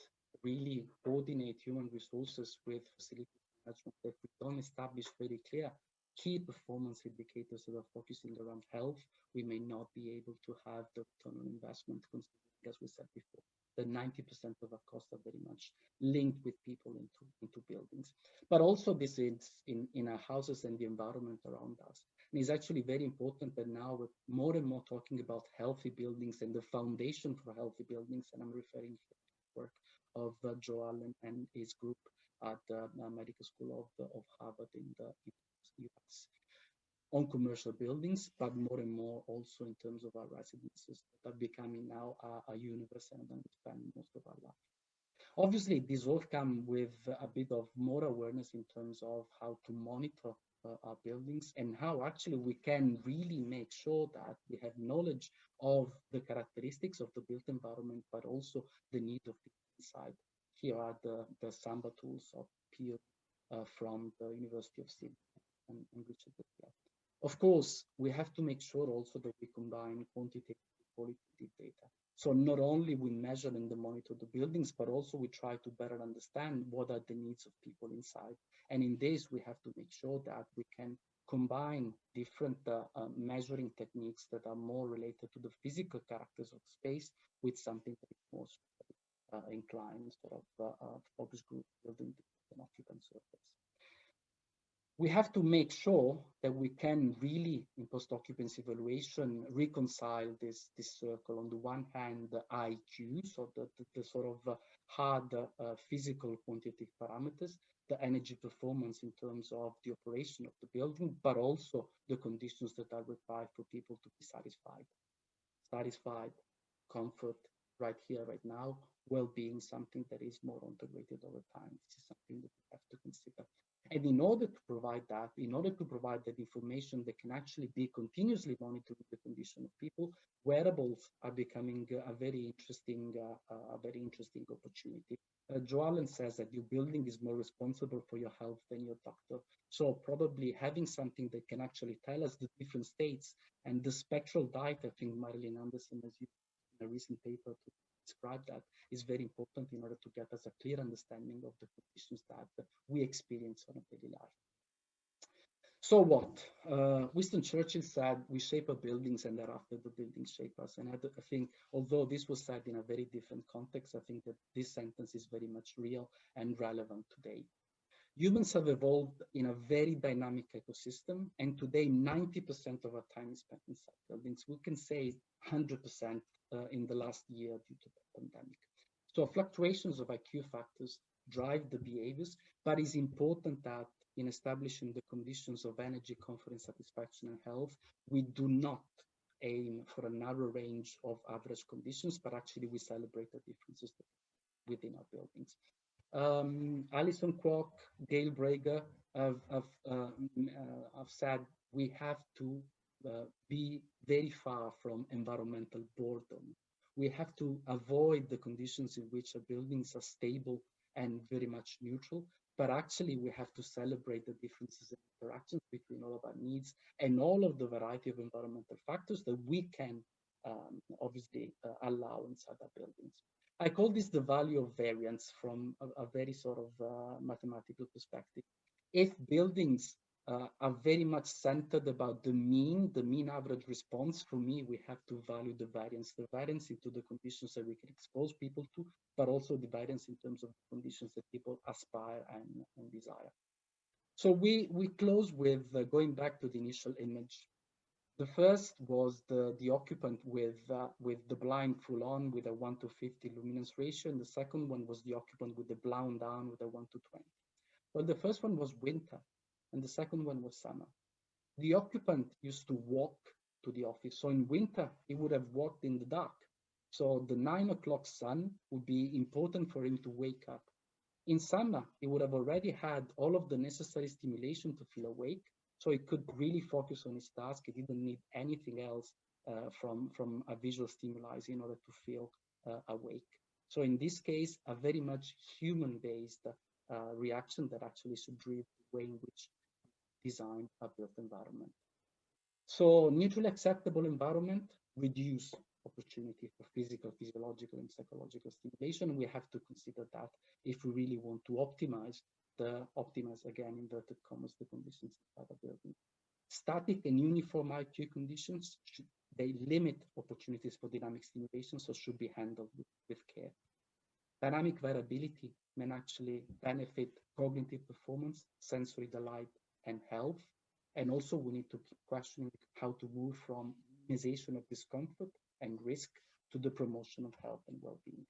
really coordinate human resources with facility management, if we don't establish very clear key performance indicators that are focusing around health, we may not be able to have the return on investment, considering, as we said before, that 90% of our costs are very much linked with people into buildings. But also this is in our houses and the environment around us. And it's actually very important that now we're more and more talking about healthy buildings and the foundation for healthy buildings. And I'm referring to the work of Joe Allen and his group at the Medical School of Harvard in the US on commercial buildings, but more and more also in terms of our residences that are becoming now a universe and we spend most of our life. Obviously, this all comes with a bit of more awareness in terms of how to monitor our buildings and how actually we can really make sure that we have knowledge of the characteristics of the built environment, but also the need of people inside. Here are the Samba tools of Peel from the University of Sydney and Richard. Of course, we have to make sure also that we combine quantitative and qualitative data. So not only we measure and monitor the buildings, but also we try to better understand what are the needs of people inside. And in this, we have to make sure that we can combine different measuring techniques that are more related to the physical characters of space with something that is more inclined, sort of focus group building and occupant surface. We have to make sure that we can really, in post-occupancy evaluation, reconcile this circle. On the one hand, the IQ, so the sort of hard physical quantitative parameters, the energy performance in terms of the operation of the building, but also the conditions that are required for people to be satisfied. Satisfied, comfort, right here, right now, well-being, something that is more integrated over time. This is something that we have to consider. And in order to provide that, information that can actually be continuously monitoring the condition of people, wearables are becoming a very interesting opportunity. Joe Allen says that your building is more responsible for your health than your doctor. So probably having something that can actually tell us the different states and the spectral diet, I think Marilyn Anderson has used in a recent paper to describe that, is very important in order to get us a clear understanding of the conditions that we experience on a daily life. So what? Winston Churchill said, we shape our buildings and thereafter the buildings shape us. And I think, although this was said in a very different context, I think that this sentence is very much real and relevant today. Humans have evolved in a very dynamic ecosystem, and today 90% of our time is spent inside buildings. We can say 100% in the last year due to the pandemic. So fluctuations of IQ factors drive the behaviors, but it's important that in establishing the conditions of energy, comfort, and satisfaction and health, we do not aim for a narrow range of average conditions, but actually we celebrate the differences within our buildings. Alison Kwok, Gail Brager have said we have to be very far from environmental boredom. We have to avoid the conditions in which our buildings are stable and very much neutral, but actually we have to celebrate the differences and interactions between all of our needs and all of the variety of environmental factors that we can obviously allow inside our buildings. I call this the value of variance from a very sort of mathematical perspective. If buildings are very much centered about the mean average response, for me, we have to value the variance into the conditions that we can expose people to, but also the variance in terms of the conditions that people aspire and desire. So we close with going back to the initial image. The first was the occupant with the blind full on with a 1 to 50 luminance ratio, and the second one was the occupant with the blind down with a 1 to 20. Well, the first one was winter, and the second one was summer. The occupant used to walk to the office, so in winter he would have walked in the dark. So the 9 o'clock sun would be important for him to wake up. In summer, he would have already had all of the necessary stimulation to feel awake, so he could really focus on his task. He didn't need anything else from a visual stimuli in order to feel awake. So in this case, a very much human-based reaction that actually should drive the way in which we design a built environment. So neutrally acceptable environment reduce opportunity for physical, physiological, and psychological stimulation. We have to consider that if we really want to optimize again, inverted commas, the conditions inside the building. Static and uniform IQ conditions, they limit opportunities for dynamic stimulation, so should be handled with care. Dynamic variability may actually benefit cognitive performance, sensory delight, and health. And also we need to keep questioning how to move from minimization of discomfort and risk to the promotion of health and well-being.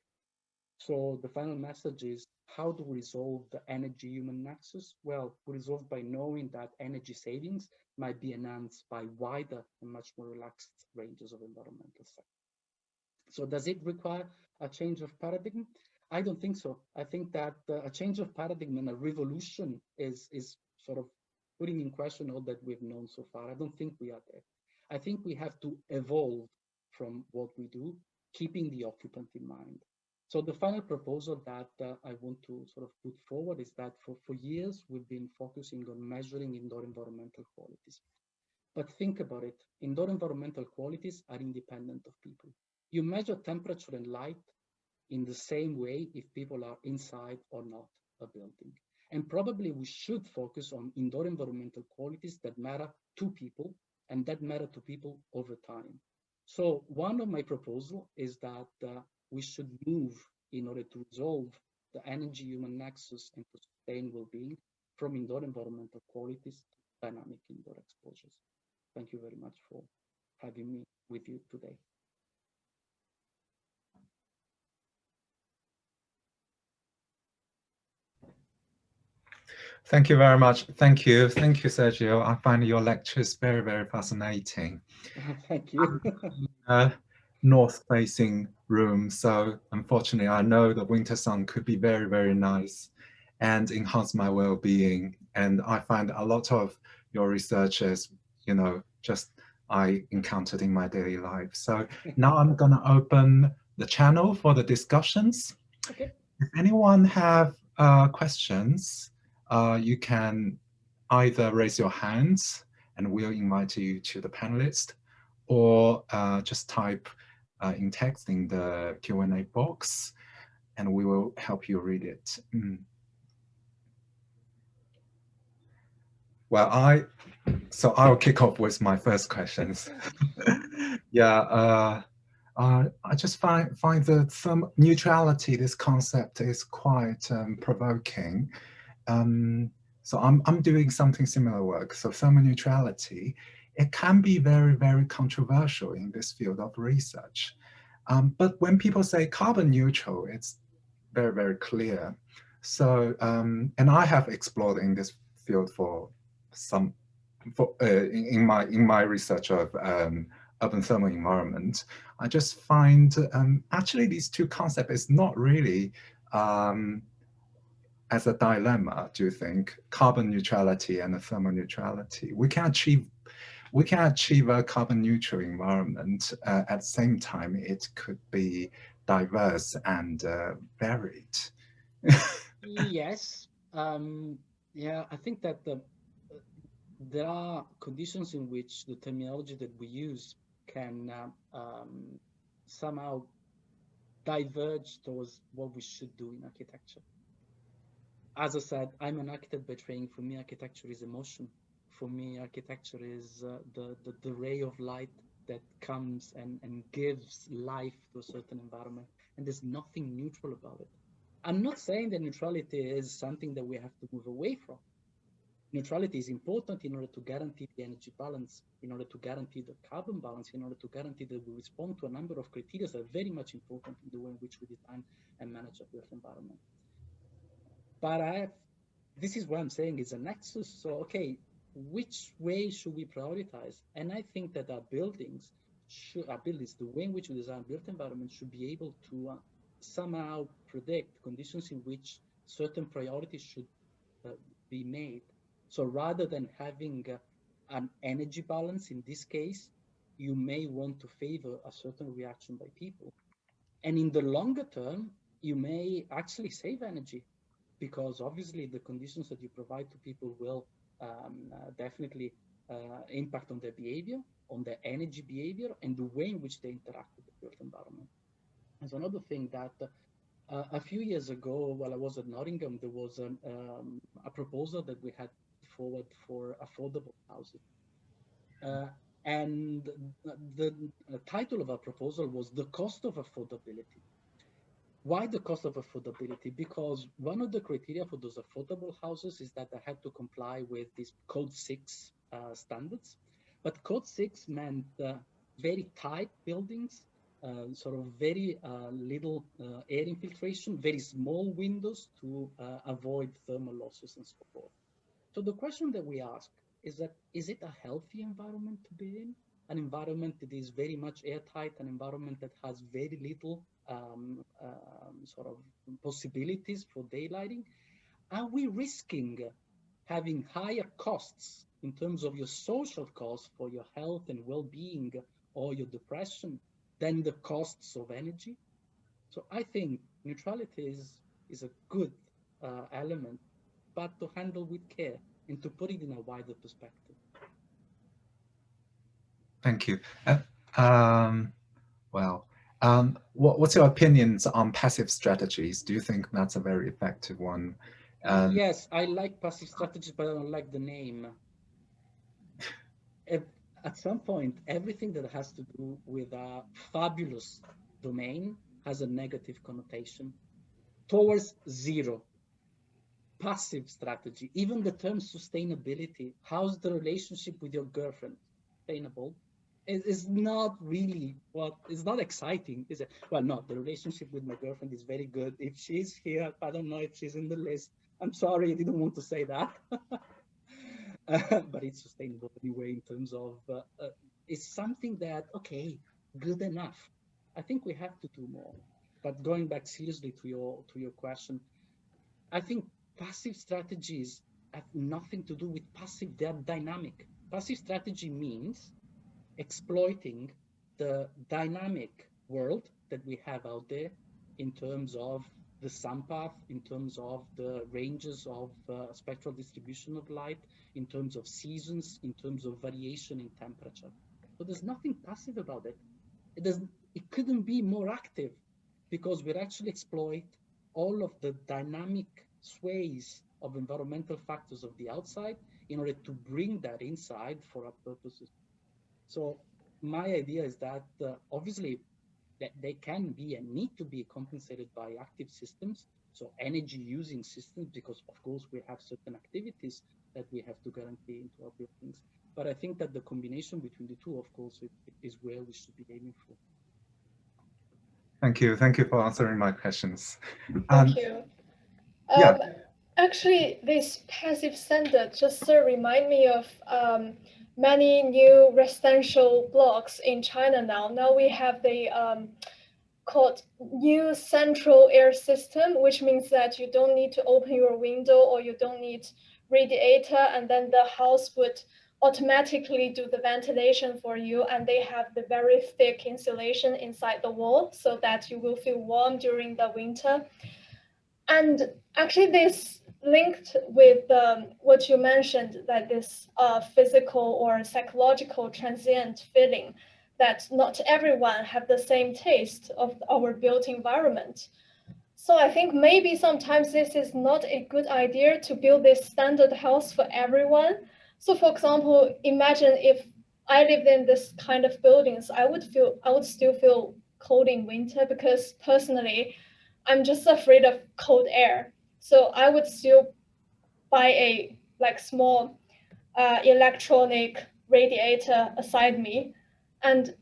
So the final message is, how to resolve the energy-human nexus? Well, we resolve by knowing that energy savings might be enhanced by wider and much more relaxed ranges of environmental sectors. So does it require a change of paradigm? I don't think so. I think that a change of paradigm and a revolution is sort of putting in question all that we've known so far. I don't think we are there. I think we have to evolve from what we do, keeping the occupant in mind. So the final proposal that I want to sort of put forward is that for years, we've been focusing on measuring indoor environmental qualities. But think about it, indoor environmental qualities are independent of people. You measure temperature and light in the same way if people are inside or not a building. And probably we should focus on indoor environmental qualities that matter to people and that matter to people over time. So one of my proposals is that we should move in order to resolve the energy-human nexus and to sustain well-being from indoor environmental qualities to dynamic indoor exposures. Thank you very much for having me with you today. Thank you very much. Thank you, Sergio. I find your lectures very, very fascinating. Thank you. North-facing room, so unfortunately, I know the winter sun could be very, very nice and enhance my well-being. And I find a lot of your researches, you know, just I encountered in my daily life. So now I'm going to open the channel for the discussions. Okay. If anyone have questions, you can either raise your hands and we'll invite you to the panelist, or just type in text in the Q&A box and we will help you read it. Well, I'll kick off with my first questions. Yeah, I just find the thermal neutrality, this concept is quite provoking. So I'm doing something similar work. So thermal neutrality, it can be very, very controversial in this field of research. But when people say carbon neutral, it's very, very clear. So, and I have explored in this field in my research of urban thermal environment. I just find actually these two concepts is not really as a dilemma, do you think? Carbon neutrality and thermal neutrality. We can achieve a carbon neutral environment. At the same time, it could be diverse and varied. Yes. Yeah, I think that there are conditions in which the terminology that we use can somehow diverge towards what we should do in architecture. As I said, I'm an architect by training. For me, architecture is emotion. For me, architecture is the ray of light that comes and gives life to a certain environment. And there's nothing neutral about it. I'm not saying that neutrality is something that we have to move away from. Neutrality is important in order to guarantee the energy balance, in order to guarantee the carbon balance, in order to guarantee that we respond to a number of criteria that are very much important in the way in which we design and manage a built environment. But this is what I'm saying is a nexus. So, okay, which way should we prioritize? And I think that our buildings, the way in which we design built environment should be able to somehow predict conditions in which certain priorities should be made. So rather than having an energy balance, in this case, you may want to favor a certain reaction by people. And in the longer term, you may actually save energy, because obviously the conditions that you provide to people will definitely impact on their behavior, on their energy behavior, and the way in which they interact with the built environment. There's another thing that a few years ago, while I was at Nottingham, there was a proposal that we had forward for affordable housing. And the title of our proposal was The Cost of Affordability. Why the cost of affordability? Because one of the criteria for those affordable houses is that they had to comply with this Code 6 standards. But Code 6 meant very tight buildings, sort of very little air infiltration, very small windows to avoid thermal losses and so forth. So the question that we ask is that, is it a healthy environment to be in? An environment that is very much airtight, an environment that has very little sort of possibilities for daylighting? Are we risking having higher costs in terms of your social costs for your health and well-being or your depression than the costs of energy? So I think neutrality is a good element, but to handle with care and to put it in a wider perspective. Thank you. Well, what's your opinions on passive strategies? Do you think that's a very effective one? Yes, I like passive strategies, but I don't like the name. At some point, everything that has to do with a fabulous domain has a negative connotation towards zero. Passive strategy, even the term sustainability, how's the relationship with your girlfriend? Sustainable is not really what, it's not exciting, is it? Well, no, the relationship with my girlfriend is very good. If she's here, I don't know if she's in the list. I'm sorry, I didn't want to say that. But it's sustainable anyway in terms of, it's something that, okay, good enough. I think we have to do more. But going back seriously to your question, I think passive strategies have nothing to do with passive, they're dynamic. Passive strategy means exploiting the dynamic world that we have out there in terms of the sun path, in terms of the ranges of spectral distribution of light, in terms of seasons, in terms of variation in temperature. So there's nothing passive about it. It couldn't be more active because we actually exploit all of the dynamic sways of environmental factors of the outside in order to bring that inside for our purposes. So my idea is that obviously that they can be and need to be compensated by active systems, so energy using systems, because of course we have certain activities that we have to guarantee into our buildings. But I think that the combination between the two, of course, is where we should be aiming for. Thank you. Thank you for answering my questions. Thank you. Yeah. Actually, this passive standard just remind me of many new residential blocks in China now. Now we have the called new central air system, which means that you don't need to open your window or you don't need radiator, and then the house would automatically do the ventilation for you, and they have the very thick insulation inside the wall so that you will feel warm during the winter. And actually this linked with what you mentioned, that this physical or psychological transient feeling, that not everyone have the same taste of our built environment. So I think maybe sometimes this is not a good idea to build this standard house for everyone. So for example, imagine if I lived in this kind of buildings, I would still feel cold in winter, because personally, I'm just afraid of cold air. So I would still buy a small electronic radiator aside me, and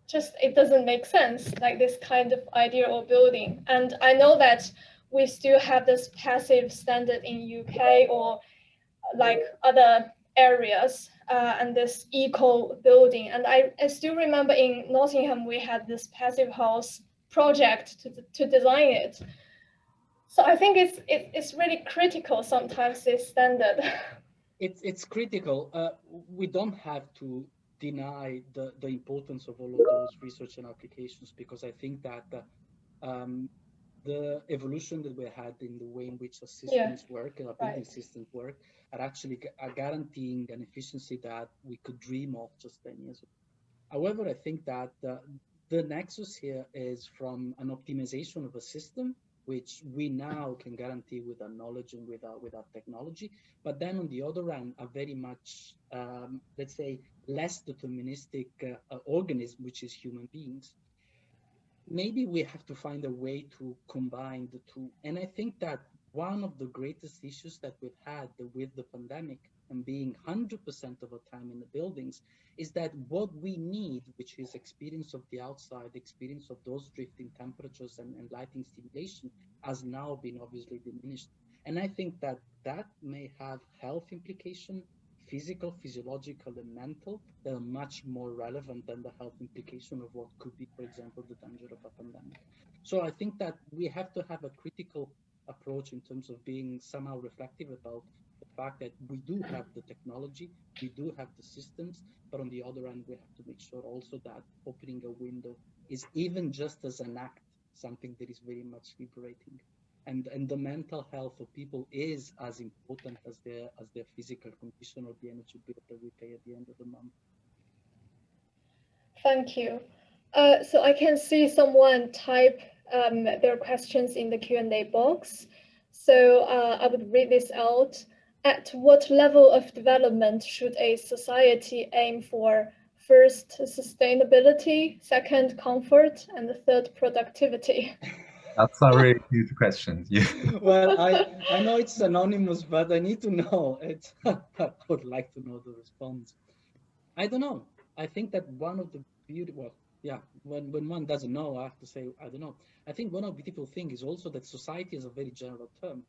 just it doesn't make sense, like this kind of idea of building. And I know that we still have this passive standard in UK or like other areas, and this eco building. And I still remember in Nottingham we had this passive house project to design it. So I think it's really critical sometimes, this standard. It's critical. We don't have to deny the importance of all of those research and applications, because I think that the evolution that we had in the way in which our systems work, our building systems work, are actually guaranteeing an efficiency that we could dream of just 10 years ago. However, I think that the nexus here is from an optimization of a system, which we now can guarantee with our knowledge and with our technology. But then on the other hand, a very much, let's say, less deterministic organism, which is human beings. Maybe we have to find a way to combine the two. And I think that one of the greatest issues that we've had with the pandemic and being 100% of the time in the buildings, is that what we need, which is experience of the outside, experience of those drifting temperatures and lighting stimulation, has now been obviously diminished. And I think that that may have health implication, physical, physiological, and mental, that are much more relevant than the health implication of what could be, for example, the danger of a pandemic. So I think that we have to have a critical approach in terms of being somehow reflective about the fact that we do have the technology, we do have the systems, but on the other hand, we have to make sure also that opening a window is, even just as an act, something that is very much liberating. And the mental health of people is as important as their physical condition or the energy bill that we pay at the end of the month. Thank you. So I can see someone type their questions in the Q&A box. So I would read this out. At what level of development should a society aim for? First, sustainability, second, comfort, and the third, productivity. That's a really huge question. Yeah. Well, I know it's anonymous, but I need to know. I would like to know the response. I don't know. I think that one of the when one doesn't know, I have to say, I don't know. I think one of the beautiful things is also that society is a very general term.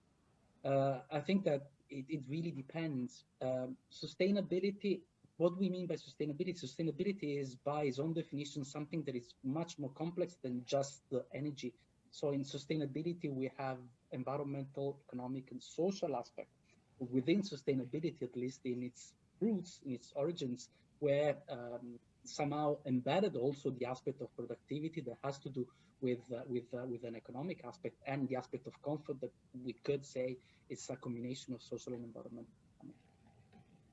I think that it really depends. Sustainability, what we mean by sustainability is by its own definition something that is much more complex than just the energy. So in sustainability, we have environmental, economic, and social aspect. Within sustainability, at least in its roots, in its origins, where somehow embedded also the aspect of productivity that has to do with an economic aspect, and the aspect of comfort that we could say is a combination of social and environmental.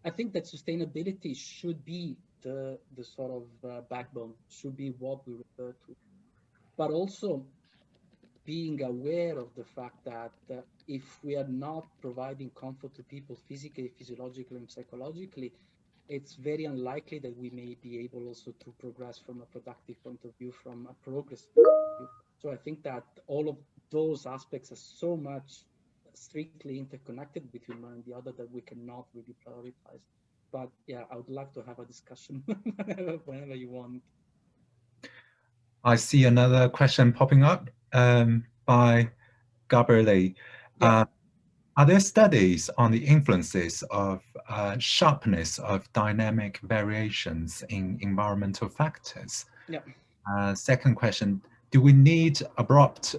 I think that sustainability should be the sort of backbone, should be what we refer to, but also being aware of the fact that if we are not providing comfort to people physically, physiologically, and psychologically, it's very unlikely that we may be able also to progress from a productive point of view, from a progress point of view. So I think that all of those aspects are so much strictly interconnected between one and the other that we cannot really prioritize. But yeah, I would like to have a discussion whenever you want. I see another question popping up by Gabriele. Yeah. Are there studies on the influences of sharpness of dynamic variations in environmental factors? Yeah. Second question, do we need abrupt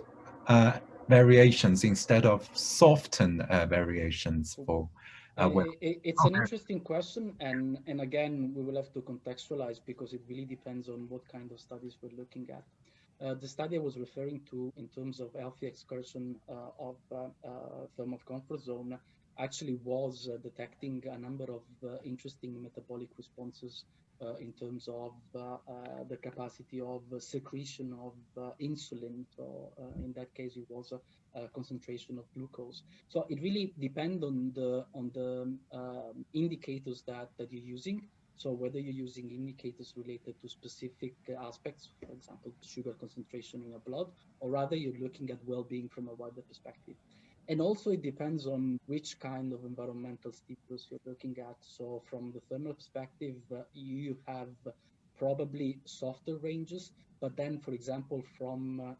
variations instead of softened variations for it's an interesting question, and again, we will have to contextualize because it really depends on what kind of studies we're looking at. The study I was referring to in terms of healthy excursion of thermal comfort zone actually was detecting a number of interesting metabolic responses in terms of the capacity of secretion of insulin. So in that case, it was a concentration of glucose. So it really depends on the indicators that you're using. So whether you're using indicators related to specific aspects, for example, sugar concentration in your blood, or rather you're looking at well-being from a wider perspective. And also it depends on which kind of environmental stimulus you're looking at. So from the thermal perspective, you have probably softer ranges. But then, for example, from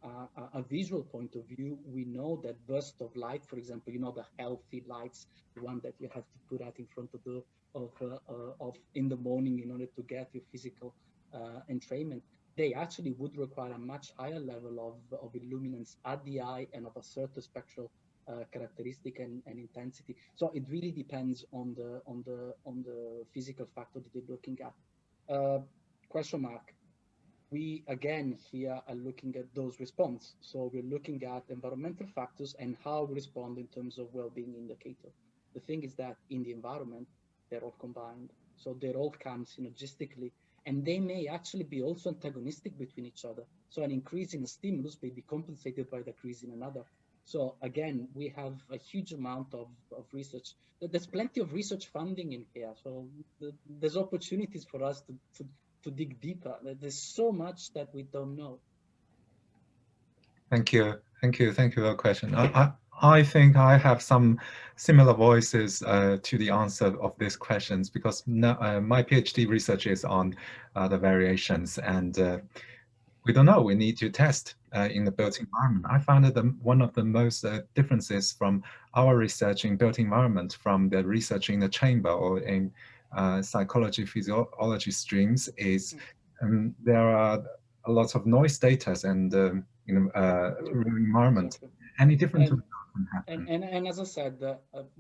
a visual point of view, we know that burst of light, for example, the healthy lights, the one that you have to put out in front of the of in the morning in order to get your physical entrainment, they actually would require a much higher level of illuminance at the eye and of a certain spectral characteristic and intensity. So it really depends on the physical factor that you're looking at. Question mark. We again here are looking at those response. So we're looking at environmental factors and how we respond in terms of well-being indicator. The thing is that in the environment, they're all combined. So they all come synergistically, and they may actually be also antagonistic between each other. So an increase in a stimulus may be compensated by a decrease in another. So again, we have a huge amount of research. There's plenty of research funding in here. So there's opportunities for us to dig deeper. There's so much that we don't know. Thank you for the question. I think I have some similar voices to the answer of these questions, because my PhD research is on the variations, and we don't know. We need to test in the built environment. I found that one of the most differences from our research in built environment from the research in the chamber or in psychology, physiology streams is there are a lot of noise data and environment. Exactly. Any different can happen. And as I said,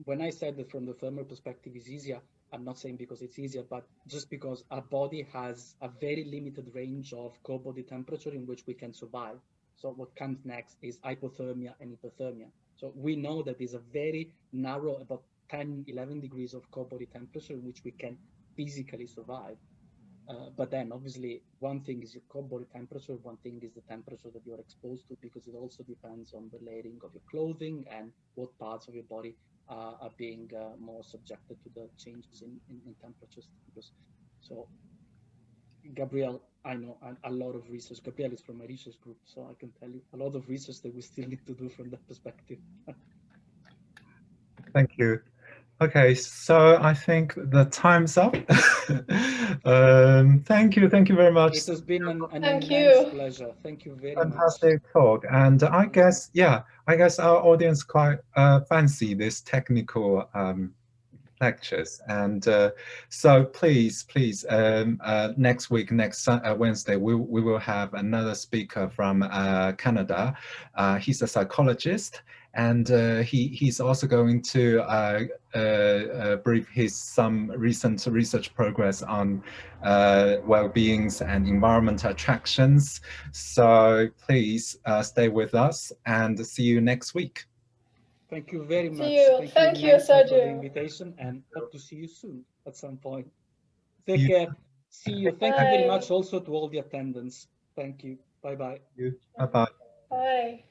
when I said that from the thermal perspective is easier, I'm not saying because it's easier, but just because our body has a very limited range of core body temperature in which we can survive. So what comes next is hypothermia and hypothermia. So we know that there's a very narrow, about 10, 11 degrees of core body temperature in which we can physically survive. But then obviously one thing is your core body temperature, one thing is the temperature that you're exposed to, because it also depends on the layering of your clothing and what parts of your body are being more subjected to the changes in temperatures. So Gabriel, I know a lot of research. Gabriel is from my research group, so I can tell you a lot of research that we still need to do from that perspective. Thank you. Okay, so I think the time's up. Thank you very much. It has been an immense pleasure. Thank you very much. Fantastic talk, and I guess our audience quite fancy this technical lectures, and so please next week, next Wednesday, we will have another speaker from Canada. He's a psychologist, and he's also going to brief some recent research progress on well-beings and environment attractions. So please stay with us and see you next week. Thank you very much. See you. Thank you, Sergio, for the invitation, and hope to see you soon at some point. Take care. See you. Thank you very much also to all the attendants. Thank you. Bye-bye. Bye-bye. Bye.